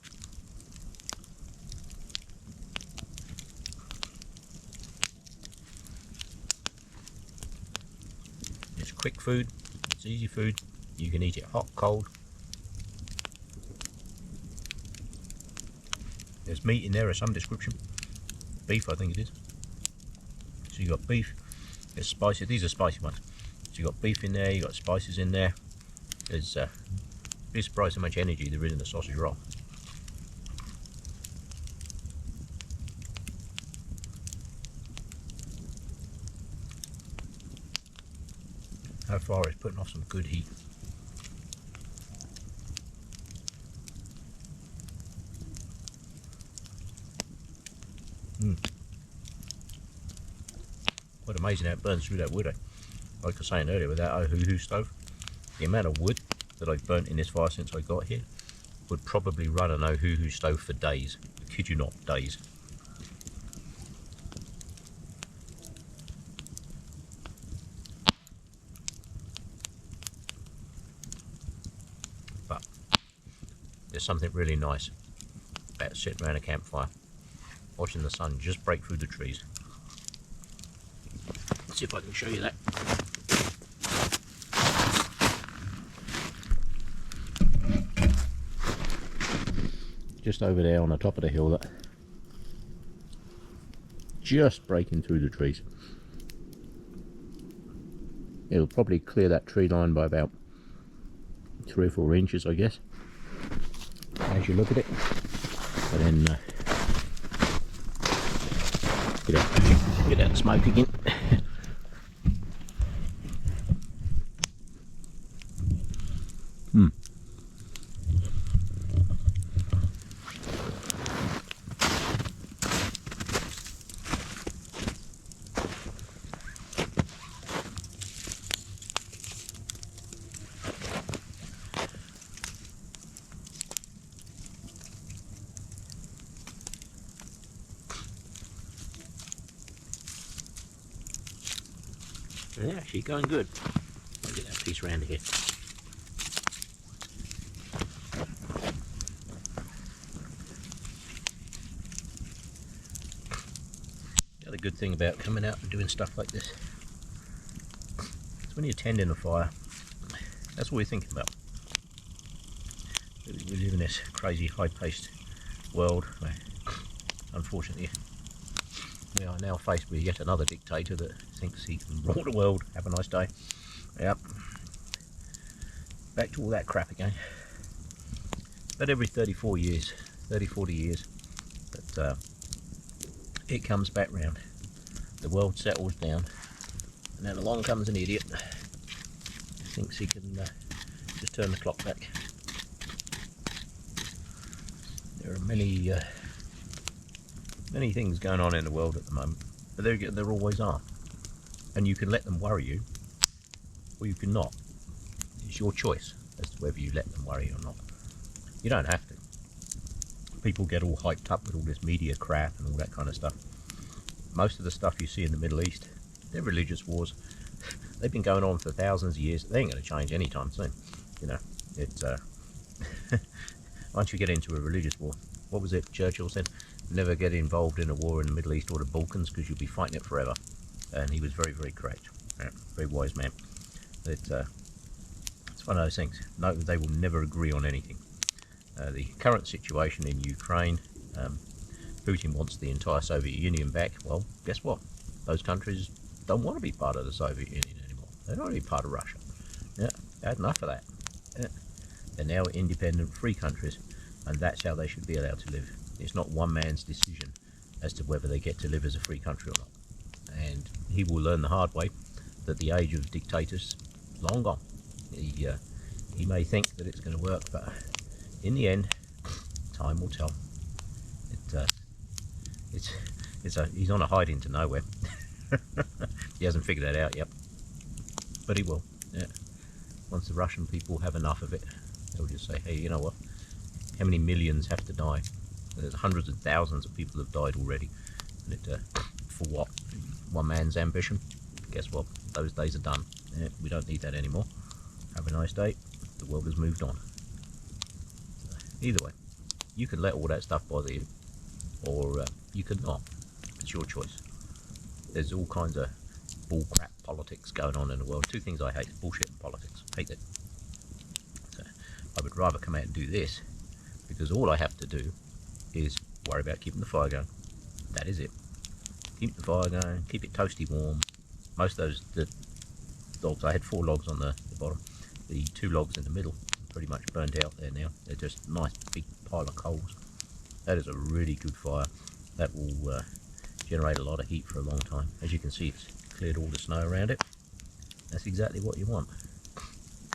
It's quick food, it's easy food, you can eat it hot, cold. There's meat in there of some description. Beef, I think it is. So you got beef, there's spices, these are spicy ones. So you got beef in there, you got spices in there. There's be surprised how much energy there is in the sausage roll. How far it's putting off some good heat. Quite amazing how it burns through that wood, eh? Like I was saying earlier with that Ohuhu stove, the amount of wood that I've burnt in this fire since I got here would probably run an Ohuhu stove for days. I kid you not, days. But there's something really nice about sitting around a campfire, watching the sun just break through the trees. Let's see if I can show you that. Just over there on the top of the hill, that just breaking through the trees. It'll probably clear that tree line by about 3 or 4 inches, I guess, as you look at it. But then get out the smoke again. They're actually going good. I'll get that piece around here. The other good thing about coming out and doing stuff like this is when you're tending a fire, that's all you're thinking about. We live in this crazy high-paced world where, unfortunately, we are now faced with yet another dictator that thinks he can rule the world. Have a nice day. Yep. Back to all that crap again. But every 30, 40 years, but it comes back round. The world settles down, and then along comes an idiot who thinks he can just turn the clock back. There are many things going on in the world at the moment, but there always are, and you can let them worry you, or you can not. It's your choice as to whether you let them worry you or not. You don't have to. People get all hyped up with all this media crap and all that kind of stuff. Most of the stuff you see in the Middle East, they're religious wars. They've been going on for thousands of years. They ain't going to change anytime soon. You know, it's once you get into a religious war, what was it Churchill said? Never get involved in a war in the Middle East or the Balkans, because you'll be fighting it forever. And he was very, very correct. Yeah, very wise man. It's one of those things. No, they will never agree on anything. The current situation in Ukraine, Putin wants the entire Soviet Union back. Well, guess what? Those countries don't want to be part of the Soviet Union anymore. They don't want to be part of Russia. Yeah, they had enough of that. Yeah. They're now independent, free countries, and that's how they should be allowed to live. It's not one man's decision as to whether they get to live as a free country or not. And he will learn the hard way that the age of dictators is long gone. He may think that it's going to work, but in the end, time will tell. He's on a hide into nowhere. He hasn't figured that out yet, but he will. Yeah. Once the Russian people have enough of it, they'll just say, hey, you know what? How many millions have to die? There's hundreds of thousands of people have died already. And for what? One man's ambition? Guess what? Those days are done. Yeah, we don't need that anymore. Have a nice day. The world has moved on. So, either way, you can let all that stuff bother you, or you could not. It's your choice. There's all kinds of bullcrap politics going on in the world. Two things I hate: bullshit and politics. Hate it. So I would rather come out and do this, because all I have to do is worry about keeping the fire going. That is it. Keep the fire going, keep it toasty warm. Most of the logs, I had 4 logs on the bottom. The 2 logs in the middle pretty much burnt out there now. They're just nice big pile of coals. That is a really good fire. That will generate a lot of heat for a long time. As you can see, it's cleared all the snow around it. That's exactly what you want.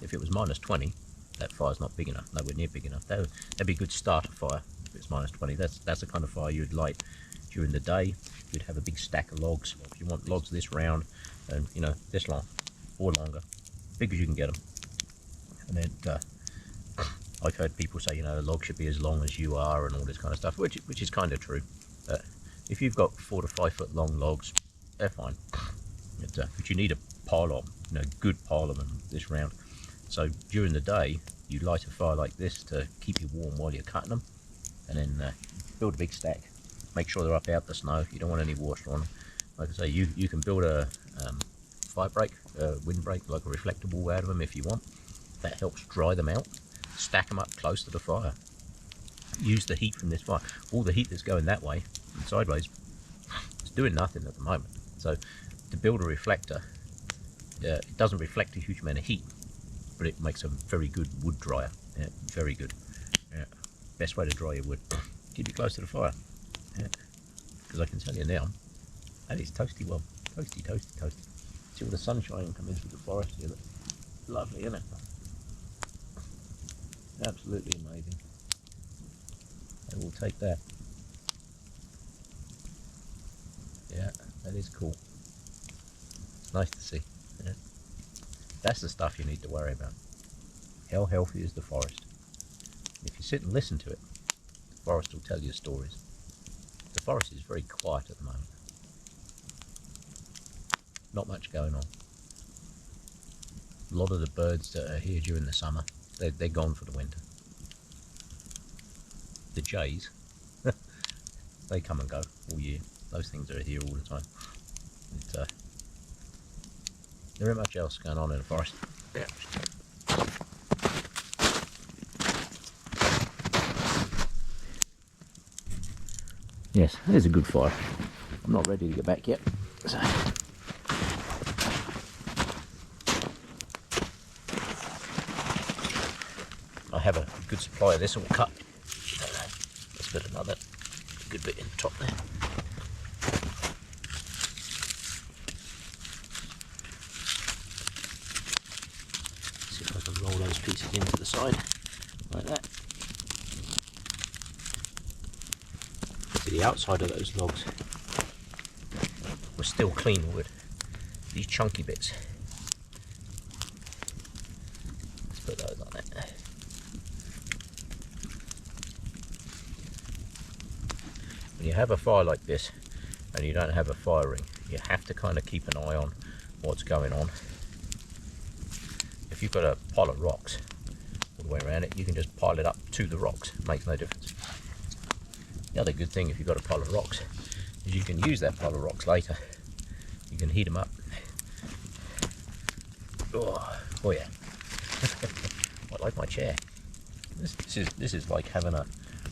If it was -20, that fire's not big enough, nowhere near big enough. That'd be a good starter fire if it's -20. That's the kind of fire you'd light during the day. You'd have a big stack of logs. If you want logs this round and this long or longer, big as you can get them. And then I've heard people say a log should be as long as you are and all this kind of stuff, which is kind of true. If you've got 4 to 5 foot long logs, they're fine. But you need a pile of good pile of them this round. So during the day, you light a fire like this to keep you warm while you're cutting them, and then build a big stack. Make sure they're up out the snow. You don't want any water on them. Like I say, you can build a fire break, wind break, like a reflectable out of them if you want. That helps dry them out. Stack them up close to the fire. Use the heat from this fire. All the heat that's going that way and sideways, it's doing nothing at the moment. So to build a reflector, it doesn't reflect a huge amount of heat, but it makes a very good wood dryer. Yeah, very good. Yeah. Best way to dry your wood. Keep it close to the fire. Because I can tell you now, that is toasty well. Toasty, toasty, toasty. See all the sunshine coming through the forest here. Lovely, isn't it? Absolutely amazing. I will take that. Yeah, that is cool. It's nice to see. Yeah. That's the stuff you need to worry about. How healthy is the forest? If you sit and listen to it, the forest will tell you stories. The forest is very quiet at the moment. Not much going on. A lot of the birds that are here during the summer, they're gone for the winter. The jays, they come and go all year. Those things are here all the time. There ain't much else going on in the forest. Yeah. Yes, there's a good fire. I'm not ready to get back yet. So. I have a good supply of this all cut. Let's put another good bit in the top there. See if I can roll those pieces into the side like that. See, the outside of those logs were still clean wood. These chunky bits. Let's put those on it. When you have a fire like this and you don't have a fire ring, you have to kind of keep an eye on what's going on. If you've got a pile of rocks all the way around it, you can just pile it up to the rocks. It makes no difference. The other good thing if you've got a pile of rocks is you can use that pile of rocks later. You can heat them up. Oh yeah. I like my chair. This is like having one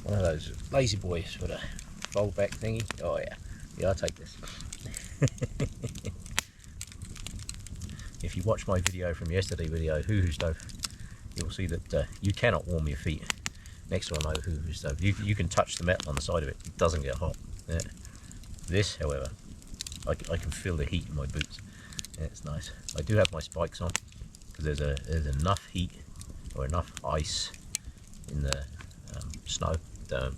of those lazy boys with a fold back thingy. Oh yeah, I'll take this. If you watch my video from yesterday's video, hoo-hoo stove, you'll see that you cannot warm your feet next to an old hoo-hoo stove. You can touch the metal on the side of it, it doesn't get hot. Yeah. This, however, I can feel the heat in my boots. Yeah, it's nice. I do have my spikes on because there's enough heat or enough ice in the snow,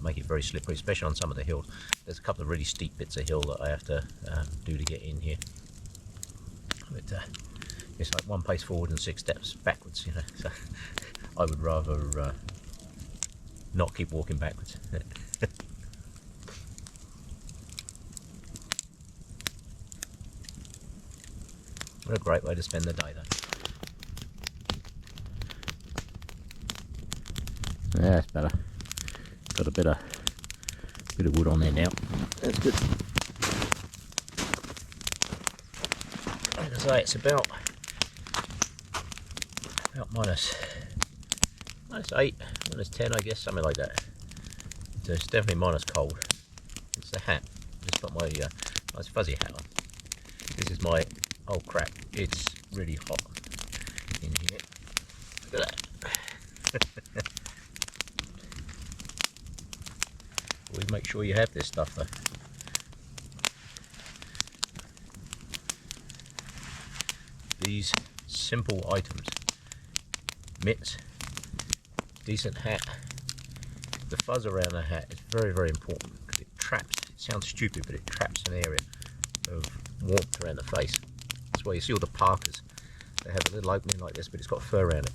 make it very slippery, especially on some of the hills. There's a couple of really steep bits of hill that I have to do to get in here. But it's like 1 pace forward and 6 steps backwards, you know. So I would rather not keep walking backwards. What a great way to spend the day, though. Yeah, that's better. Got a bit of wood on there now. That's good. Like I say, it's about minus 8, minus 10, I guess, something like that. So it's definitely minus cold. It's the hat. Just got my nice fuzzy hat on. This is my, oh crap, it's really hot in here. Look at that. Always make sure you have this stuff though. These simple items, mitts, decent hat, the fuzz around the hat is very, very important because it traps, it sounds stupid, but it traps an area of warmth around the face. That's why you see all the parkas, they have a little opening like this, but it's got fur around it.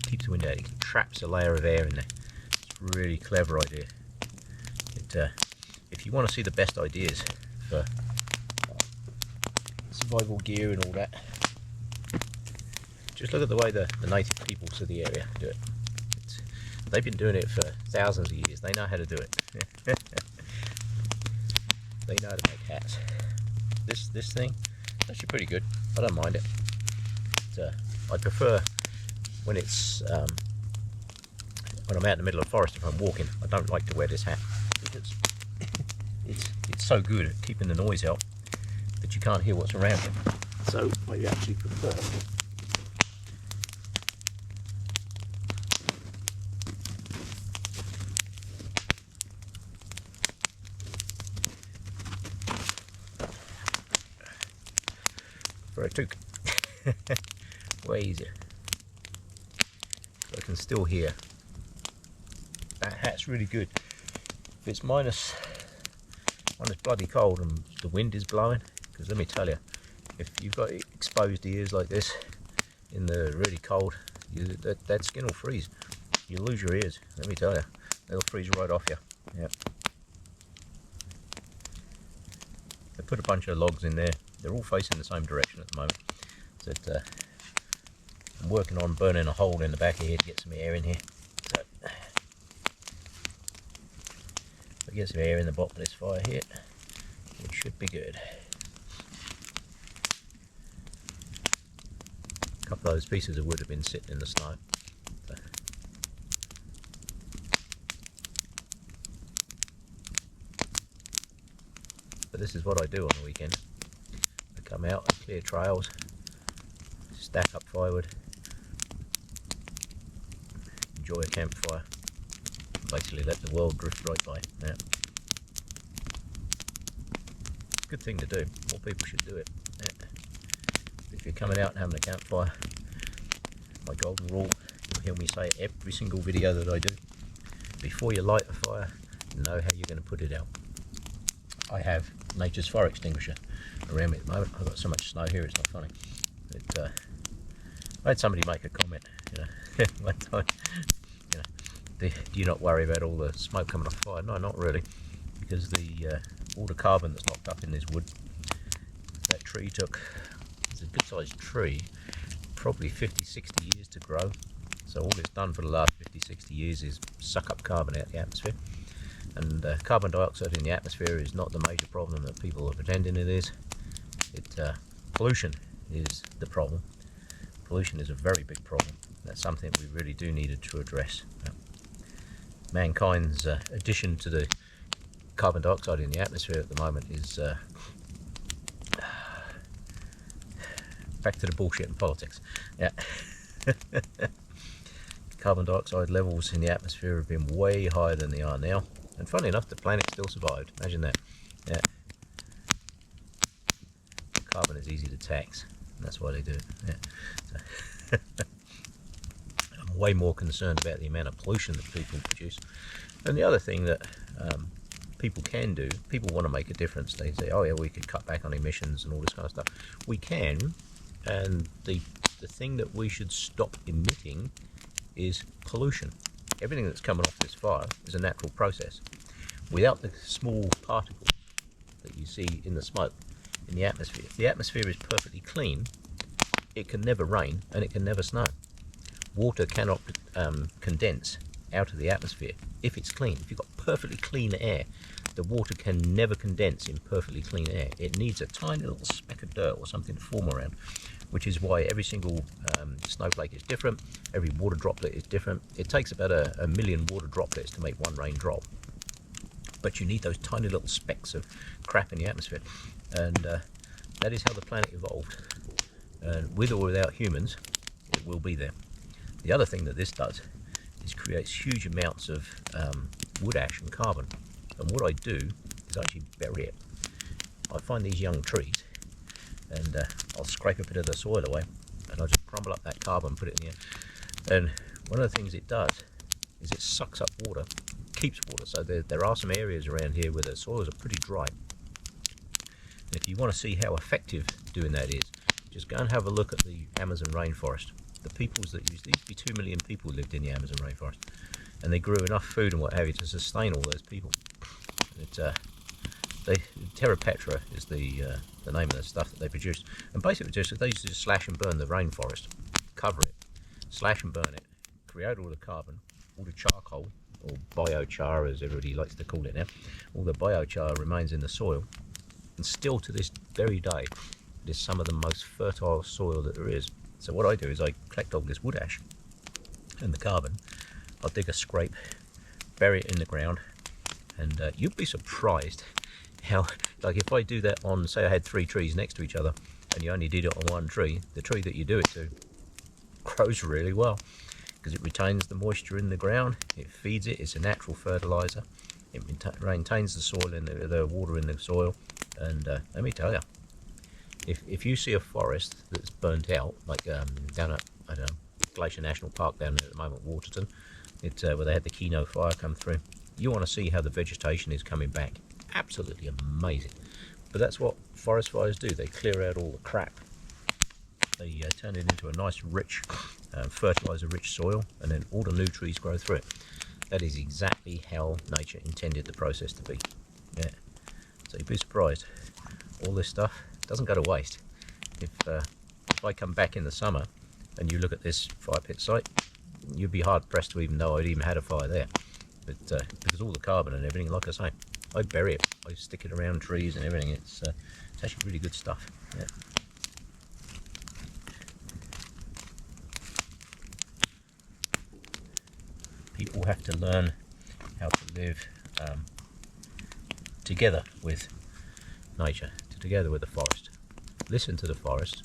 Keeps the wind out, it traps a layer of air in there. It's a really clever idea. If you want to see the best ideas for survival gear and all that, just look at the way the native peoples of the area do it. They've been doing it for thousands of years. They know how to do it. They know how to make hats. This thing, it's actually pretty good. I don't mind it. I prefer when it's when I'm out in the middle of the forest. If I'm walking, I don't like to wear this hat because it's so good at keeping the noise out that you can't hear what's around you. So I actually prefer. For a toque. Way easier. So I can still hear. That hat's really good. If it's minus bloody cold and the wind is blowing, because let me tell you, if you've got exposed ears like this in the really cold, that skin will freeze. You lose your ears, let me tell you. They'll freeze right off you. Yeah. I put a bunch of logs in there. They're all facing the same direction at the moment. So I'm working on burning a hole in the back of here to get some air in here. So if I get some air in the bottom of this fire here, it should be good. A couple of those pieces of wood have been sitting in the snow. So. But this is what I do on the weekend. I come out and clear trails, stack up firewood, enjoy a campfire, basically let the world drift right by. Yeah. Good thing to do. More people should do it. Yeah. If you're coming out and having a campfire, my golden rule, you'll hear me say it every single video that I do. Before you light a fire, know how you're going to put it out. I have nature's fire extinguisher around me at the moment. I've got so much snow here, it's not funny. But, I had somebody make a comment, you know, one time, you know, do you not worry about all the smoke coming off fire? No, not really, because all the carbon that's locked up in this wood, that tree took, it's a good sized tree, probably 50-60 years to grow. So all it's done for the last 50-60 years is suck up carbon out of the atmosphere. And carbon dioxide in the atmosphere is not the major problem that people are pretending it is. Pollution is the problem. Pollution is a very big problem. That's something we really do need to address. Mankind's addition to the carbon dioxide in the atmosphere at the moment is back to the bullshit in politics. Yeah. Carbon dioxide levels in the atmosphere have been way higher than they are now. And funny enough, the planet still survived. Imagine that. Yeah. Carbon is easy to tax, and that's why they do it. Yeah. So I'm way more concerned about the amount of pollution that people produce. And the other thing that people can do, people want to make a difference. They say, oh yeah, we could cut back on emissions and all this kind of stuff. We can, and the thing that we should stop emitting is pollution. Everything that's coming off this fire is a natural process. Without the small particles that you see in the smoke, in the atmosphere, if the atmosphere is perfectly clean, it can never rain and it can never snow. Water cannot condense out of the atmosphere if it's clean. If you've got perfectly clean air, the water can never condense in perfectly clean air. It needs a tiny little speck of dirt or something to form around, which is why every single snowflake is different, every water droplet is different. It takes about a million water droplets to make one raindrop, but you need those tiny little specks of crap in the atmosphere, and that is how the planet evolved. And with or without humans, it will be there. The other thing that this does is creates huge amounts of wood ash and carbon, and what I do is actually bury it. I find these young trees, and I'll scrape a bit of the soil away, and I'll just crumble up that carbon, put it in the air. And one of the things it does is it sucks up water, keeps water. So there are some areas around here where the soils are pretty dry. And if you want to see how effective doing that is, just go and have a look at the Amazon rainforest. The peoples that used, there used to be 2 million people lived in the Amazon rainforest, and they grew enough food and what have you to sustain all those people. Terra Petra is the name of the stuff that they produced, and basically they used to just slash and burn the rainforest, cover it, slash and burn it, create all the carbon, all the charcoal, or biochar as everybody likes to call it now. All the biochar remains in the soil, and still to this very day it is some of the most fertile soil that there is. So what I do is I collect all this wood ash and the carbon, I'll dig a scrape, bury it in the ground, and you'd be surprised how, like if I do that on, say I had 3 trees next to each other and you only did it on one tree, the tree that you do it to grows really well because it retains the moisture in the ground, it feeds it, it's a natural fertilizer, it maintains the soil and the water in the soil. And let me tell you, if you see a forest that's burnt out, like down at, I don't know, Glacier National Park down there at the moment, Waterton, where they had the Kino fire come through, you want to see how the vegetation is coming back. Absolutely amazing. But that's what forest fires do. They clear out all the crap. They turn it into a nice, rich, fertilizer-rich soil, and then all the new trees grow through it. That is exactly how nature intended the process to be. Yeah. So you'd be surprised. All this stuff doesn't go to waste. If I come back in the summer and you look at this fire pit site, you'd be hard pressed to even know I'd even had a fire there. But because all the carbon and everything, like I say, I bury it, I stick it around trees and everything. It's actually really good stuff. Yeah. People have to learn how to live together with nature, together with the forest. Listen to the forest,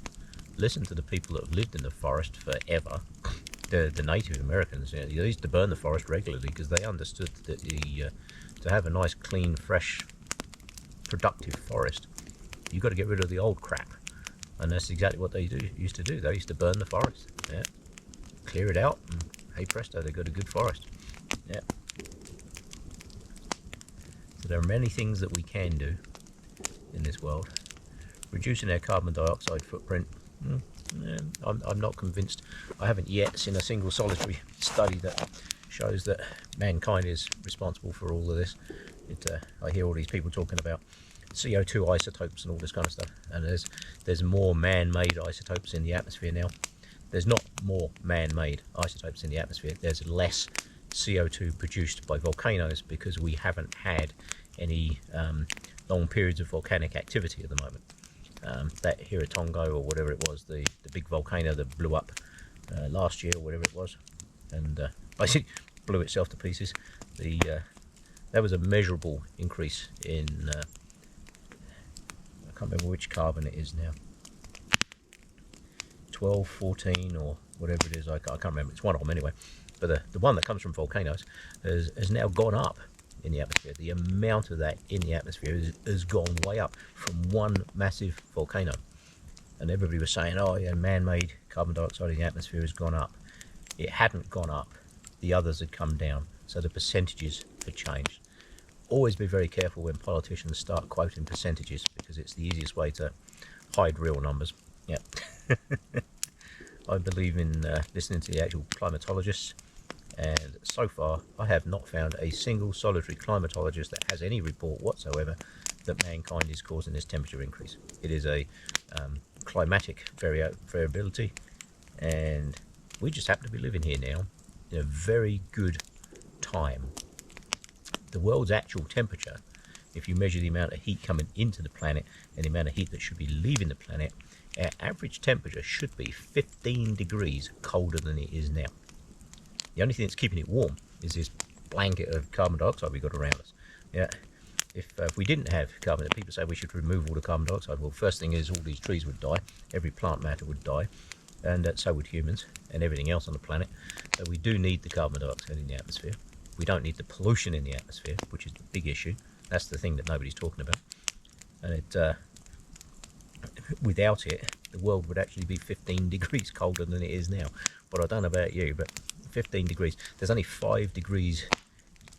listen to the people that have lived in the forest forever. The Native Americans, you know, they used to burn the forest regularly because they understood that to have a nice, clean, fresh, productive forest, you've got to get rid of the old crap. And that's exactly what they used to do. They used to burn the forest, yeah, clear it out, and hey presto, they've got a good forest. Yeah. So there are many things that we can do in this world. Reducing our carbon dioxide footprint, I'm not convinced. I haven't yet seen a single solitary study that shows that mankind is responsible for all of this. I hear all these people talking about CO2 isotopes and all this kind of stuff, and there's more man-made isotopes in the atmosphere now. There's not more man-made isotopes in the atmosphere, there's less CO2 produced by volcanoes because we haven't had any long periods of volcanic activity at the moment. That Hiratonga or whatever it was, the big volcano that blew up last year or whatever it was, and basically blew itself to pieces. That was a measurable increase in, I can't remember which carbon it is now, 12, 14 or whatever it is, I can't remember, it's one of them anyway. But the one that comes from volcanoes has now gone up in the atmosphere. The amount of that in the atmosphere has gone way up from one massive volcano. And everybody was saying, oh yeah, man-made carbon dioxide in the atmosphere has gone up. it hadn't gone up, the others had come down, so the percentages had changed. Always be very careful when politicians start quoting percentages, because it's the easiest way to hide real numbers. Yeah. I believe in listening to the actual climatologists, and so far I have not found a single solitary climatologist that has any report whatsoever that mankind is causing this temperature increase. It is a climatic variability, and we just happen to be living here now in a very good time. The world's actual temperature, if you measure the amount of heat coming into the planet and the amount of heat that should be leaving the planet, our average temperature should be 15 degrees colder than it is now. The only thing that's keeping it warm is this blanket of carbon dioxide we've got around us. Yeah. If we didn't have carbon, people say we should remove all the carbon dioxide. Well, first thing is all these trees would die, every plant matter would die, and so would humans and everything else on the planet. So we do need the carbon dioxide in the atmosphere. We don't need the pollution in the atmosphere, which is the big issue. That's the thing that nobody's talking about. And without it, the world would actually be 15 degrees colder than it is now. But I don't know about you, but 15 degrees, there's only 5 degrees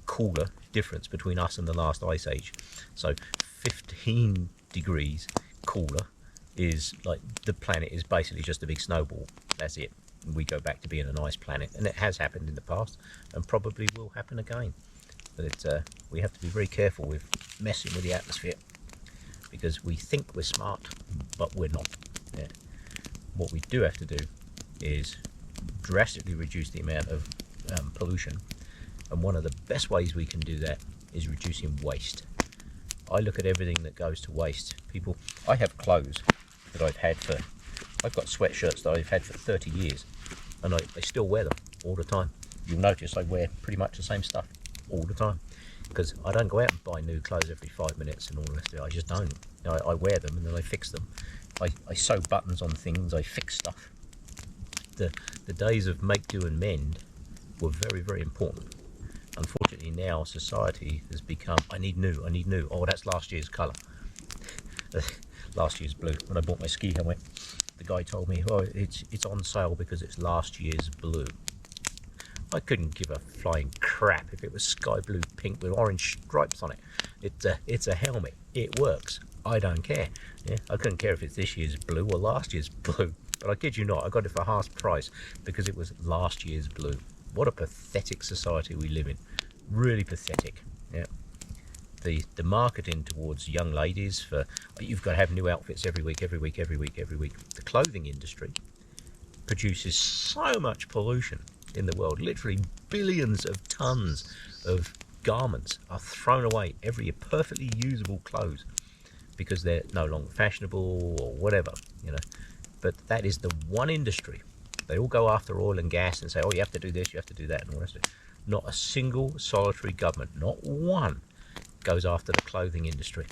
cooler difference between us and the last ice age. So 15 degrees cooler is like the planet is basically just a big snowball. That's it. We go back to being an ice planet, and it has happened in the past and probably will happen again. But we have to be very careful with messing with the atmosphere, because we think we're smart, but we're not. Yeah. What we do have to do is drastically reduce the amount of pollution, and one of the best ways we can do that is reducing waste. I look at everything that goes to waste. I have clothes that I've got sweatshirts that I've had for 30 years, and I still wear them all the time. You'll notice I wear pretty much the same stuff all the time, because I don't go out and buy new clothes every 5 minutes and all the rest of it. I just don't. I wear them and then I fix them. I sew buttons on things, I fix stuff. The days of make, do and mend were very, very important. Unfortunately now society has become, I need new. Oh, that's last year's colour. Last year's blue. When I bought my ski helmet, the guy told me, oh, it's on sale because it's last year's blue. I couldn't give a flying crap if it was sky blue pink with orange stripes on it. It's a helmet. It works. I don't care. Yeah, I couldn't care if it's this year's blue or last year's blue. But I kid you not, I got it for half price because it was last year's blue. What a pathetic society we live in. Really pathetic. Yeah. The marketing towards young ladies for you've got to have new outfits every week. The clothing industry produces so much pollution in the world. Literally billions of tons of garments are thrown away every year, perfectly usable clothes, because they're no longer fashionable or whatever, you know. But that is the one industry. They all go after oil and gas and say, oh, you have to do this, you have to do that, and all the rest of it. Not a single solitary government, not one, goes after the clothing industry,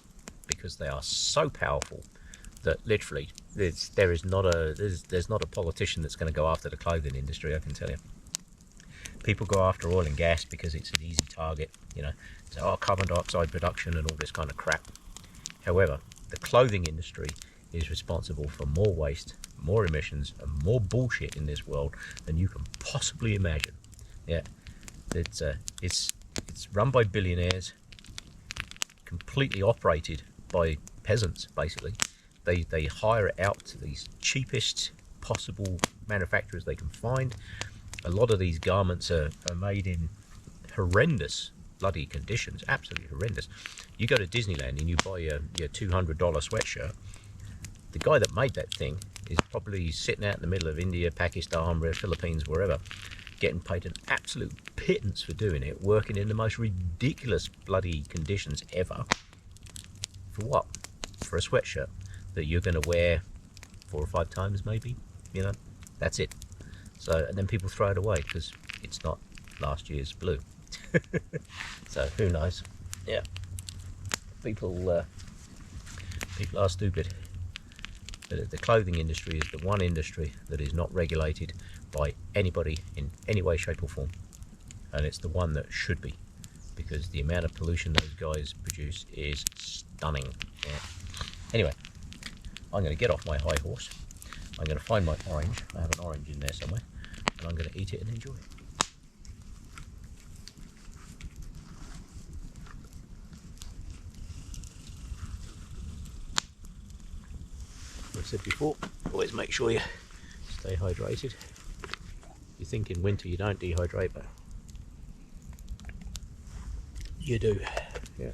because they are so powerful that literally there's not a politician that's going to go after the clothing industry, I can tell you. People go after oil and gas because it's an easy target, you know, so, oh, carbon dioxide production and all this kind of crap. However, the clothing industry is responsible for more waste, more emissions, and more bullshit in this world than you can possibly imagine. Yeah, it's run by billionaires, completely operated by peasants, basically. They hire it out to these cheapest possible manufacturers they can find. A lot of these garments are made in horrendous bloody conditions, absolutely horrendous. You go to Disneyland and you buy your $200 sweatshirt. The guy that made that thing is probably sitting out in the middle of India, Pakistan, Philippines, wherever, getting paid an absolute pittance for doing it, working in the most ridiculous bloody conditions ever. For what? For a sweatshirt that you're going to wear 4 or 5 times maybe, you know, that's it. So, and then people throw it away because it's not last year's blue. So who knows? Yeah, people are stupid. The clothing industry is the one industry that is not regulated by anybody in any way, shape or form, and it's the one that should be, because the amount of pollution those guys produce is stunning. Yeah. Anyway, I'm going to get off my high horse. I'm going to find my orange. I have an orange in there somewhere. and I'm going to eat it and enjoy it. As I said before, always make sure you stay hydrated. You think in winter you don't dehydrate, but you do. Yeah.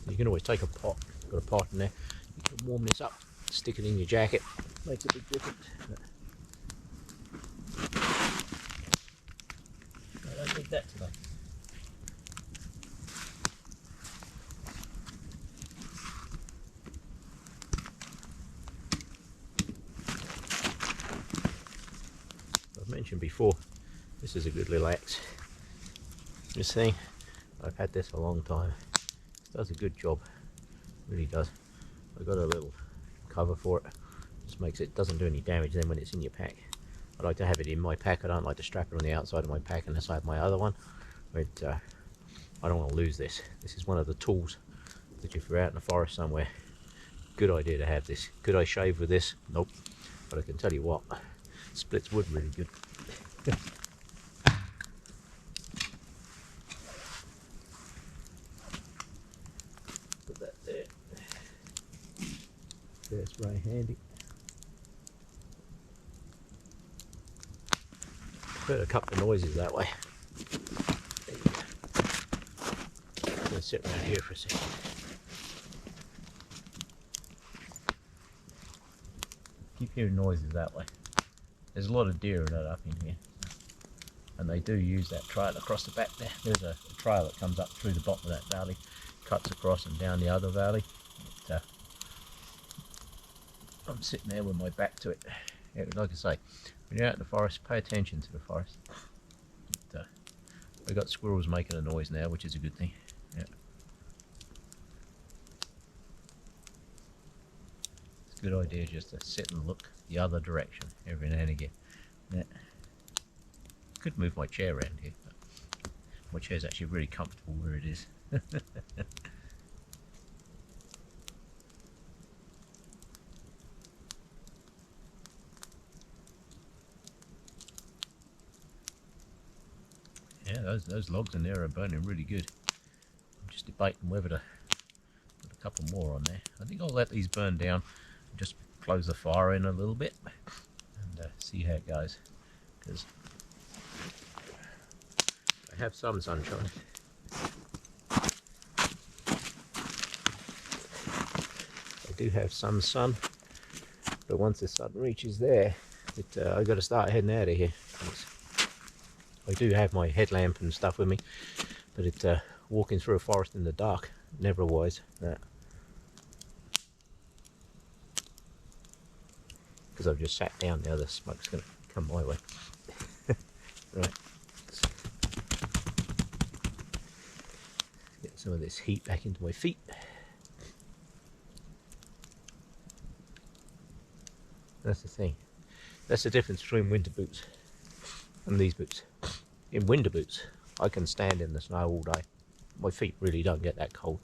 You can always take a pot. Got a pot in there. You can warm this up, stick it in your jacket. Makes a big difference. I don't need that today. I've mentioned before, this is a good little axe. This thing, I've had this a long time. It does a good job, really does. I've got a little cover for it. Just makes it doesn't do any damage then when it's in your pack. I like to have it in my pack. I don't like to strap it on the outside of my pack unless I have my other one. But I don't want to lose this. This is one of the tools that if you're out in the forest somewhere, good idea to have this. Could I shave with this? Nope. But I can tell you what, splits wood really good. Put that there. That's very handy. Heard a couple of noises that way. I'm going to sit around here for a second. Keep hearing noises that way. There's a lot of deer that up in here, and they do use that trail across the back there. There's a trail that comes up through the bottom of that valley, cuts across and down the other valley. I'm sitting there with my back to it. Yeah, like I say, when you're out in the forest, pay attention to the forest. We've got squirrels making a noise now, which is a good thing. Yeah. It's a good idea just to sit and look the other direction every now and again. Yeah. Could move my chair around here, but my chair's actually really comfortable where it is. Yeah, those logs in there are burning really good. I'm just debating whether to put a couple more on there. I think I'll let these burn down and just close the fire in a little bit and see how it goes. Because I have some sunshine. I do have some sun, but once the sun reaches there, I've got to start heading out of here. I do have my headlamp and stuff with me, but walking through a forest in the dark, never wise. Because I've just sat down now, the smoke's going to come my way. Right. Get some of this heat back into my feet. That's the thing. That's the difference between winter boots and these boots. In winter boots, I can stand in the snow all day. My feet really don't get that cold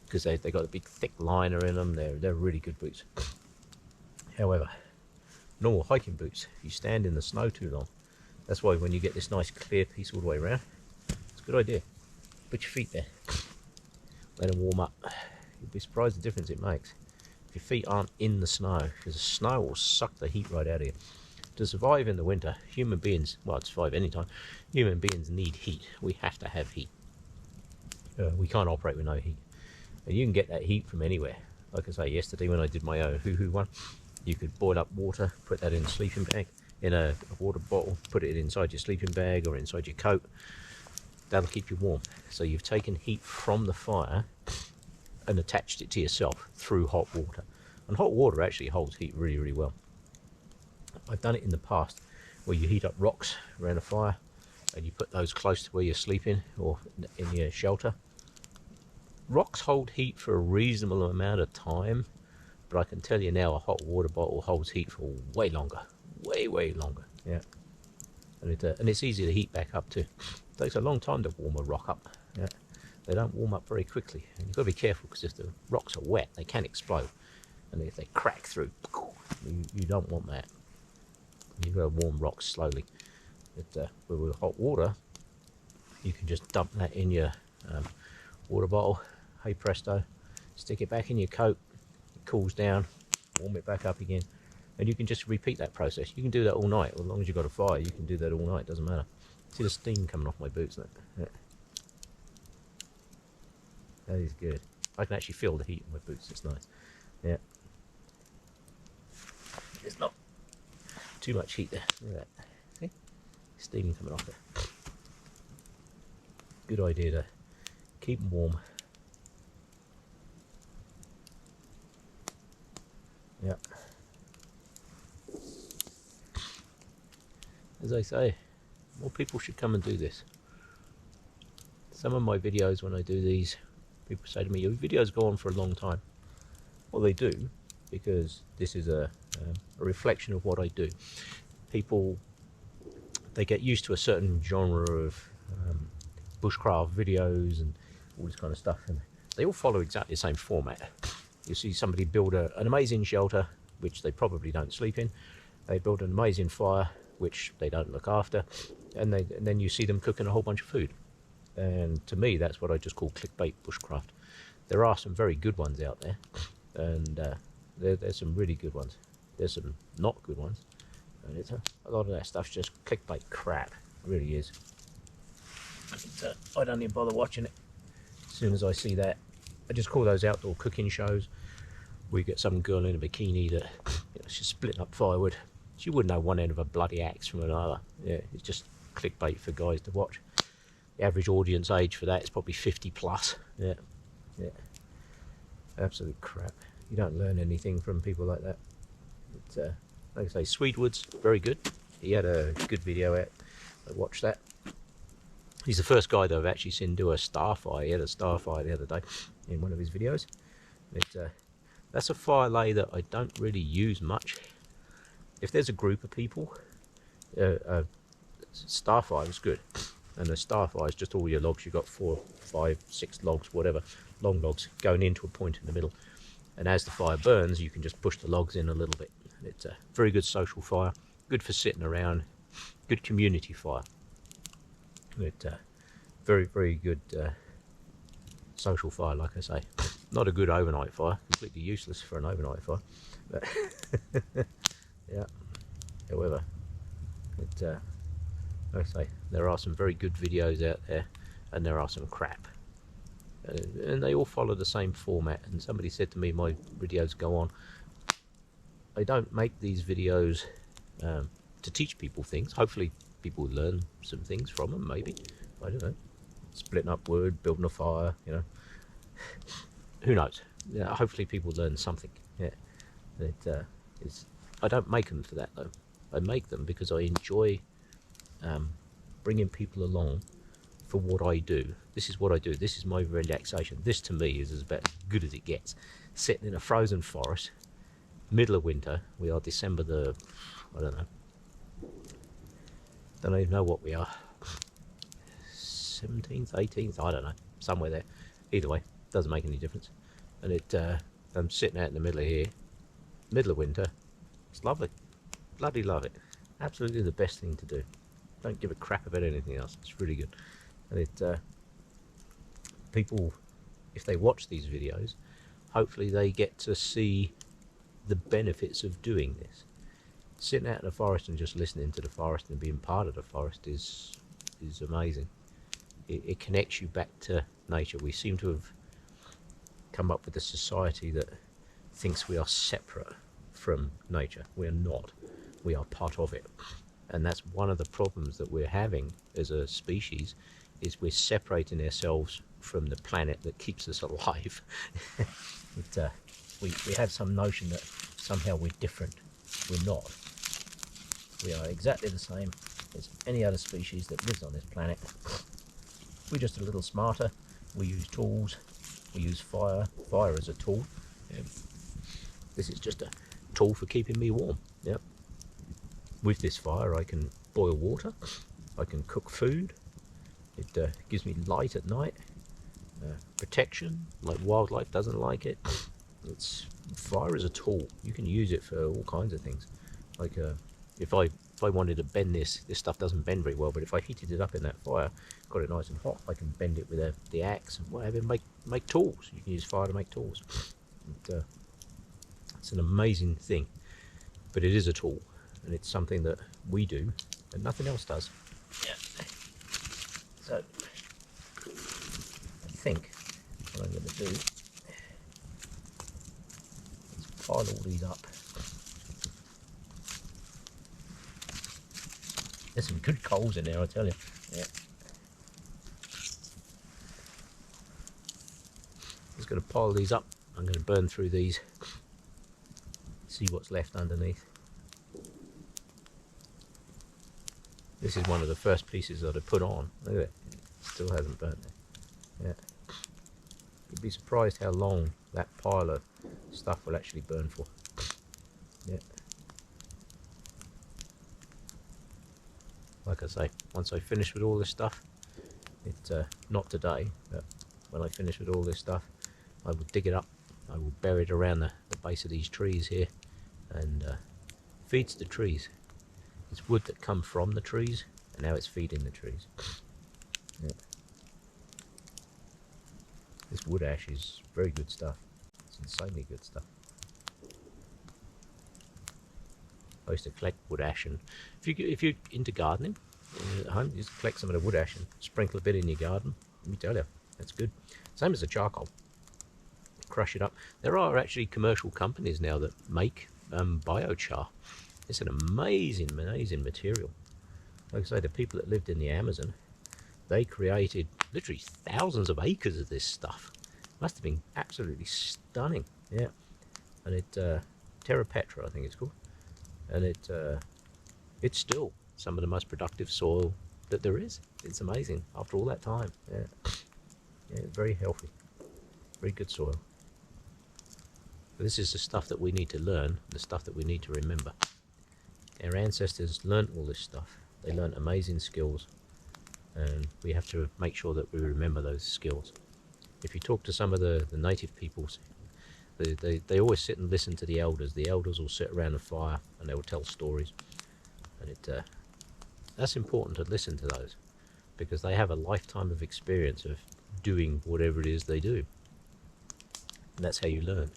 because they got a big thick liner in them. They're really good boots. However, normal hiking boots, you stand in the snow too long. That's why when you get this nice clear piece all the way around, it's a good idea. Put your feet there, let them warm up. You'll be surprised the difference it makes. If your feet aren't in the snow, because the snow will suck the heat right out of you. To survive in the winter, human beings, well, to survive anytime, human beings need heat. We have to have heat. We can't operate with no heat. And you can get that heat from anywhere. Like I say, yesterday when I did my hoo-hoo one, you could boil up water, put that in a sleeping bag, in a water bottle, put it inside your sleeping bag or inside your coat. That'll keep you warm. So you've taken heat from the fire and attached it to yourself through hot water. And hot water actually holds heat really, really well. I've done it in the past where you heat up rocks around a fire and you put those close to where you're sleeping or in your shelter. Rocks hold heat for a reasonable amount of time, but I can tell you now a hot water bottle holds heat for way longer, way longer. Yeah, and it's easy to heat back up too. It takes a long time to warm a rock up. Yeah, they don't warm up very quickly, and you've got to be careful because if the rocks are wet, they can explode, and if they crack through, you don't want that. You've got to warm rocks slowly. But with hot water, you can just dump that in your water bottle. Hey presto, stick it back in your coat. It cools down, warm it back up again, and you can just repeat that process. You can do that all night. As long as you've got a fire, you can do that all night. Doesn't matter. See the steam coming off my boots? Yeah. That is good. I can actually feel the heat in my boots. It's nice. Yeah. There's not too much heat there. Look at that. See? Steam coming off there. Good idea to keep them warm. Yeah. As I say, more people should come and do this. Some of my videos, when I do these, people say to me, your videos go on for a long time. Well, they do, because this is a reflection of what I do. People, they get used to a certain genre of bushcraft videos and all this kind of stuff, and they all follow exactly the same format. You see somebody build an amazing shelter, which they probably don't sleep in. They build an amazing fire, which they don't look after, and then you see them cooking a whole bunch of food. And to me, that's what I just call clickbait bushcraft. There are some very good ones out there, and there's some really good ones. There's some not good ones, and it's a lot of that stuff's just clickbait crap. It really is. I don't even bother watching it. As soon as I see that, I just call those outdoor cooking shows where you get some girl in a bikini that, she's splitting up firewood. She wouldn't know one end of a bloody axe from another. Yeah, it's just clickbait for guys to watch. The average audience age for that is probably 50 plus. Yeah, yeah, absolute crap. You don't learn anything from people like that. But, like I say, Sweetwood's very good. He had a good video out. I watched that. He's the first guy that I've actually seen do a star fire. He had a star fire the other day in one of his videos. But, that's a fire lay that I don't really use much. If there's a group of people, star fire is good. And the star fire is just all your logs. You've got 4, 5, 6 logs, whatever, long logs going into a point in the middle. And as the fire burns, you can just push the logs in a little bit. It's a very good social fire, good for sitting around, good community fire. But very, very good social fire, like I say. Not a good overnight fire, completely useless for an overnight fire. But yeah, however, like I say, there are some very good videos out there, and there are some crap. And they all follow the same format. And somebody said to me, my videos go on. I don't make these videos to teach people things. Hopefully people learn some things from them, maybe. I don't know. Splitting up wood, building a fire, Who knows? Yeah, hopefully people learn something. Yeah. I don't make them for that, though. I make them because I enjoy bringing people along for what I do. This is what I do. This is my relaxation. This, to me, is about as good as it gets. Sitting in a frozen forest, middle of winter. We are December the, I don't even know what we are. 17th, 18th, I don't know. Somewhere there. Either way, doesn't make any difference. And I'm sitting out in the middle of here, middle of winter. It's lovely. Bloody love it. Absolutely the best thing to do. Don't give a crap about anything else. It's really good. And people, if they watch these videos, hopefully they get to see the benefits of doing this. Sitting out in the forest and just listening to the forest and being part of the forest is amazing. It connects you back to nature. We seem to have come up with a society that thinks we are separate from nature. We are not. We are part of it. And that's one of the problems that we're having as a species, is we're separating ourselves from the planet that keeps us alive. We have some notion that somehow we're different. We're not. We are exactly the same as any other species that lives on this planet. We're just a little smarter. We use tools. We use fire. Fire as a tool. Yeah. This is just a tool for keeping me warm. Yep. With this fire, I can boil water. I can cook food. It gives me light at night. Protection, like wildlife doesn't like it. Fire is a tool. You can use it for all kinds of things. Like if I if I wanted to bend this stuff doesn't bend very well, but if I heated it up in that fire, got it nice and hot, I can bend it with the axe and whatever, and make tools. You can use fire to make tools. And, it's an amazing thing, but it is a tool, and it's something that we do and nothing else does. Yeah. So I think what I'm going to do is pile all these up. There's some good coals in there, I tell you. Yeah. Just going to pile these up. I'm going to burn through these, see what's left underneath. This is one of the first pieces that I put on. Look at it, still hasn't burnt there. Yeah. You'd be surprised how long that pile of stuff will actually burn for. Yeah. Like I say, once I finish with all this stuff, not today, but when I finish with all this stuff, I will dig it up. I will bury it around the base of these trees here, and feeds the trees. It's wood that comes from the trees, and now it's feeding the trees. Yeah. This wood ash is very good stuff. It's insanely good stuff. I used to collect wood ash, and if you're into gardening at home, you just collect some of the wood ash and sprinkle a bit in your garden. Let me tell you, that's good. Same as the charcoal. Crush it up. There are actually commercial companies now that make biochar. It's an amazing material. Like I say, the people that lived in the Amazon, they created literally thousands of acres of this stuff. Must have been absolutely stunning. Yeah. And it Terra Petra, I think it's called. And it's still some of the most productive soil that there is. It's amazing after all that time. Yeah. Yeah, very healthy, very good soil. But this is the stuff that we need to learn, the stuff that we need to remember. Our ancestors learnt all this stuff. They learnt amazing skills, and we have to make sure that we remember those skills. If you talk to some of the native peoples, they always sit and listen to the elders. The elders will sit around a fire and they will tell stories, and that's important to listen to those, because they have a lifetime of experience of doing whatever it is they do, and that's how you learn.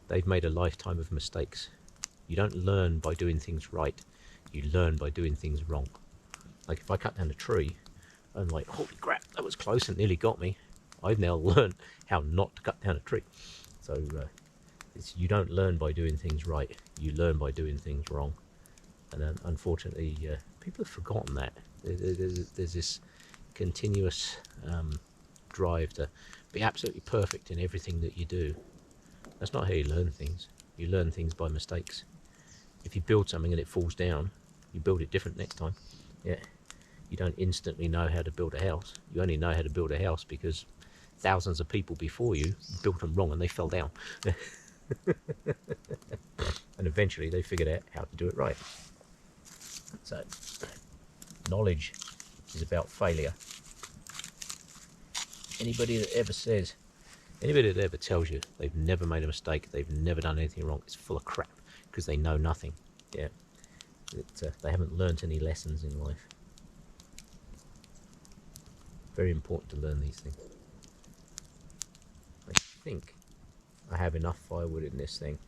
They've made a lifetime of mistakes. You don't learn by doing things right, you learn by doing things wrong. Like if I cut down a tree, I'm like, holy crap, that was close and nearly got me. I've now learned how not to cut down a tree. So you don't learn by doing things right, you learn by doing things wrong. And unfortunately, people have forgotten that. There's this continuous drive to be absolutely perfect in everything that you do. That's not how you learn things. You learn things by mistakes. If you build something and it falls down, you build it different next time. Yeah. You don't instantly know how to build a house. You only know how to build a house because thousands of people before you built them wrong and they fell down. And eventually they figured out how to do it right. So, knowledge is about failure. Anybody that ever tells you they've never made a mistake, they've never done anything wrong, it's full of crap, because they know nothing. Yeah, they haven't learnt any lessons in life. Very important to learn these things. I think I have enough firewood in this thing.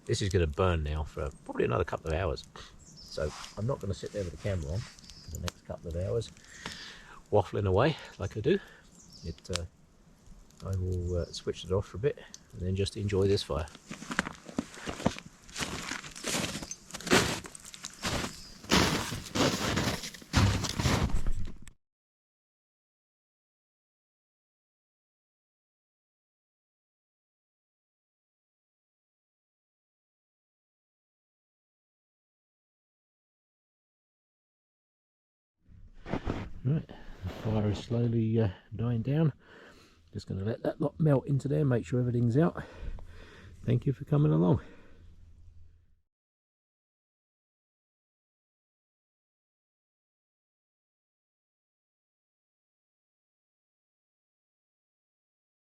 This is going to burn now for probably another couple of hours. So I'm not going to sit there with the camera on for the next couple of hours, waffling away like I do. I will switch it off for a bit and then just enjoy this fire. Right, the fire is slowly dying down. Just going to let that lot melt into there, make sure everything's out. Thank you for coming along.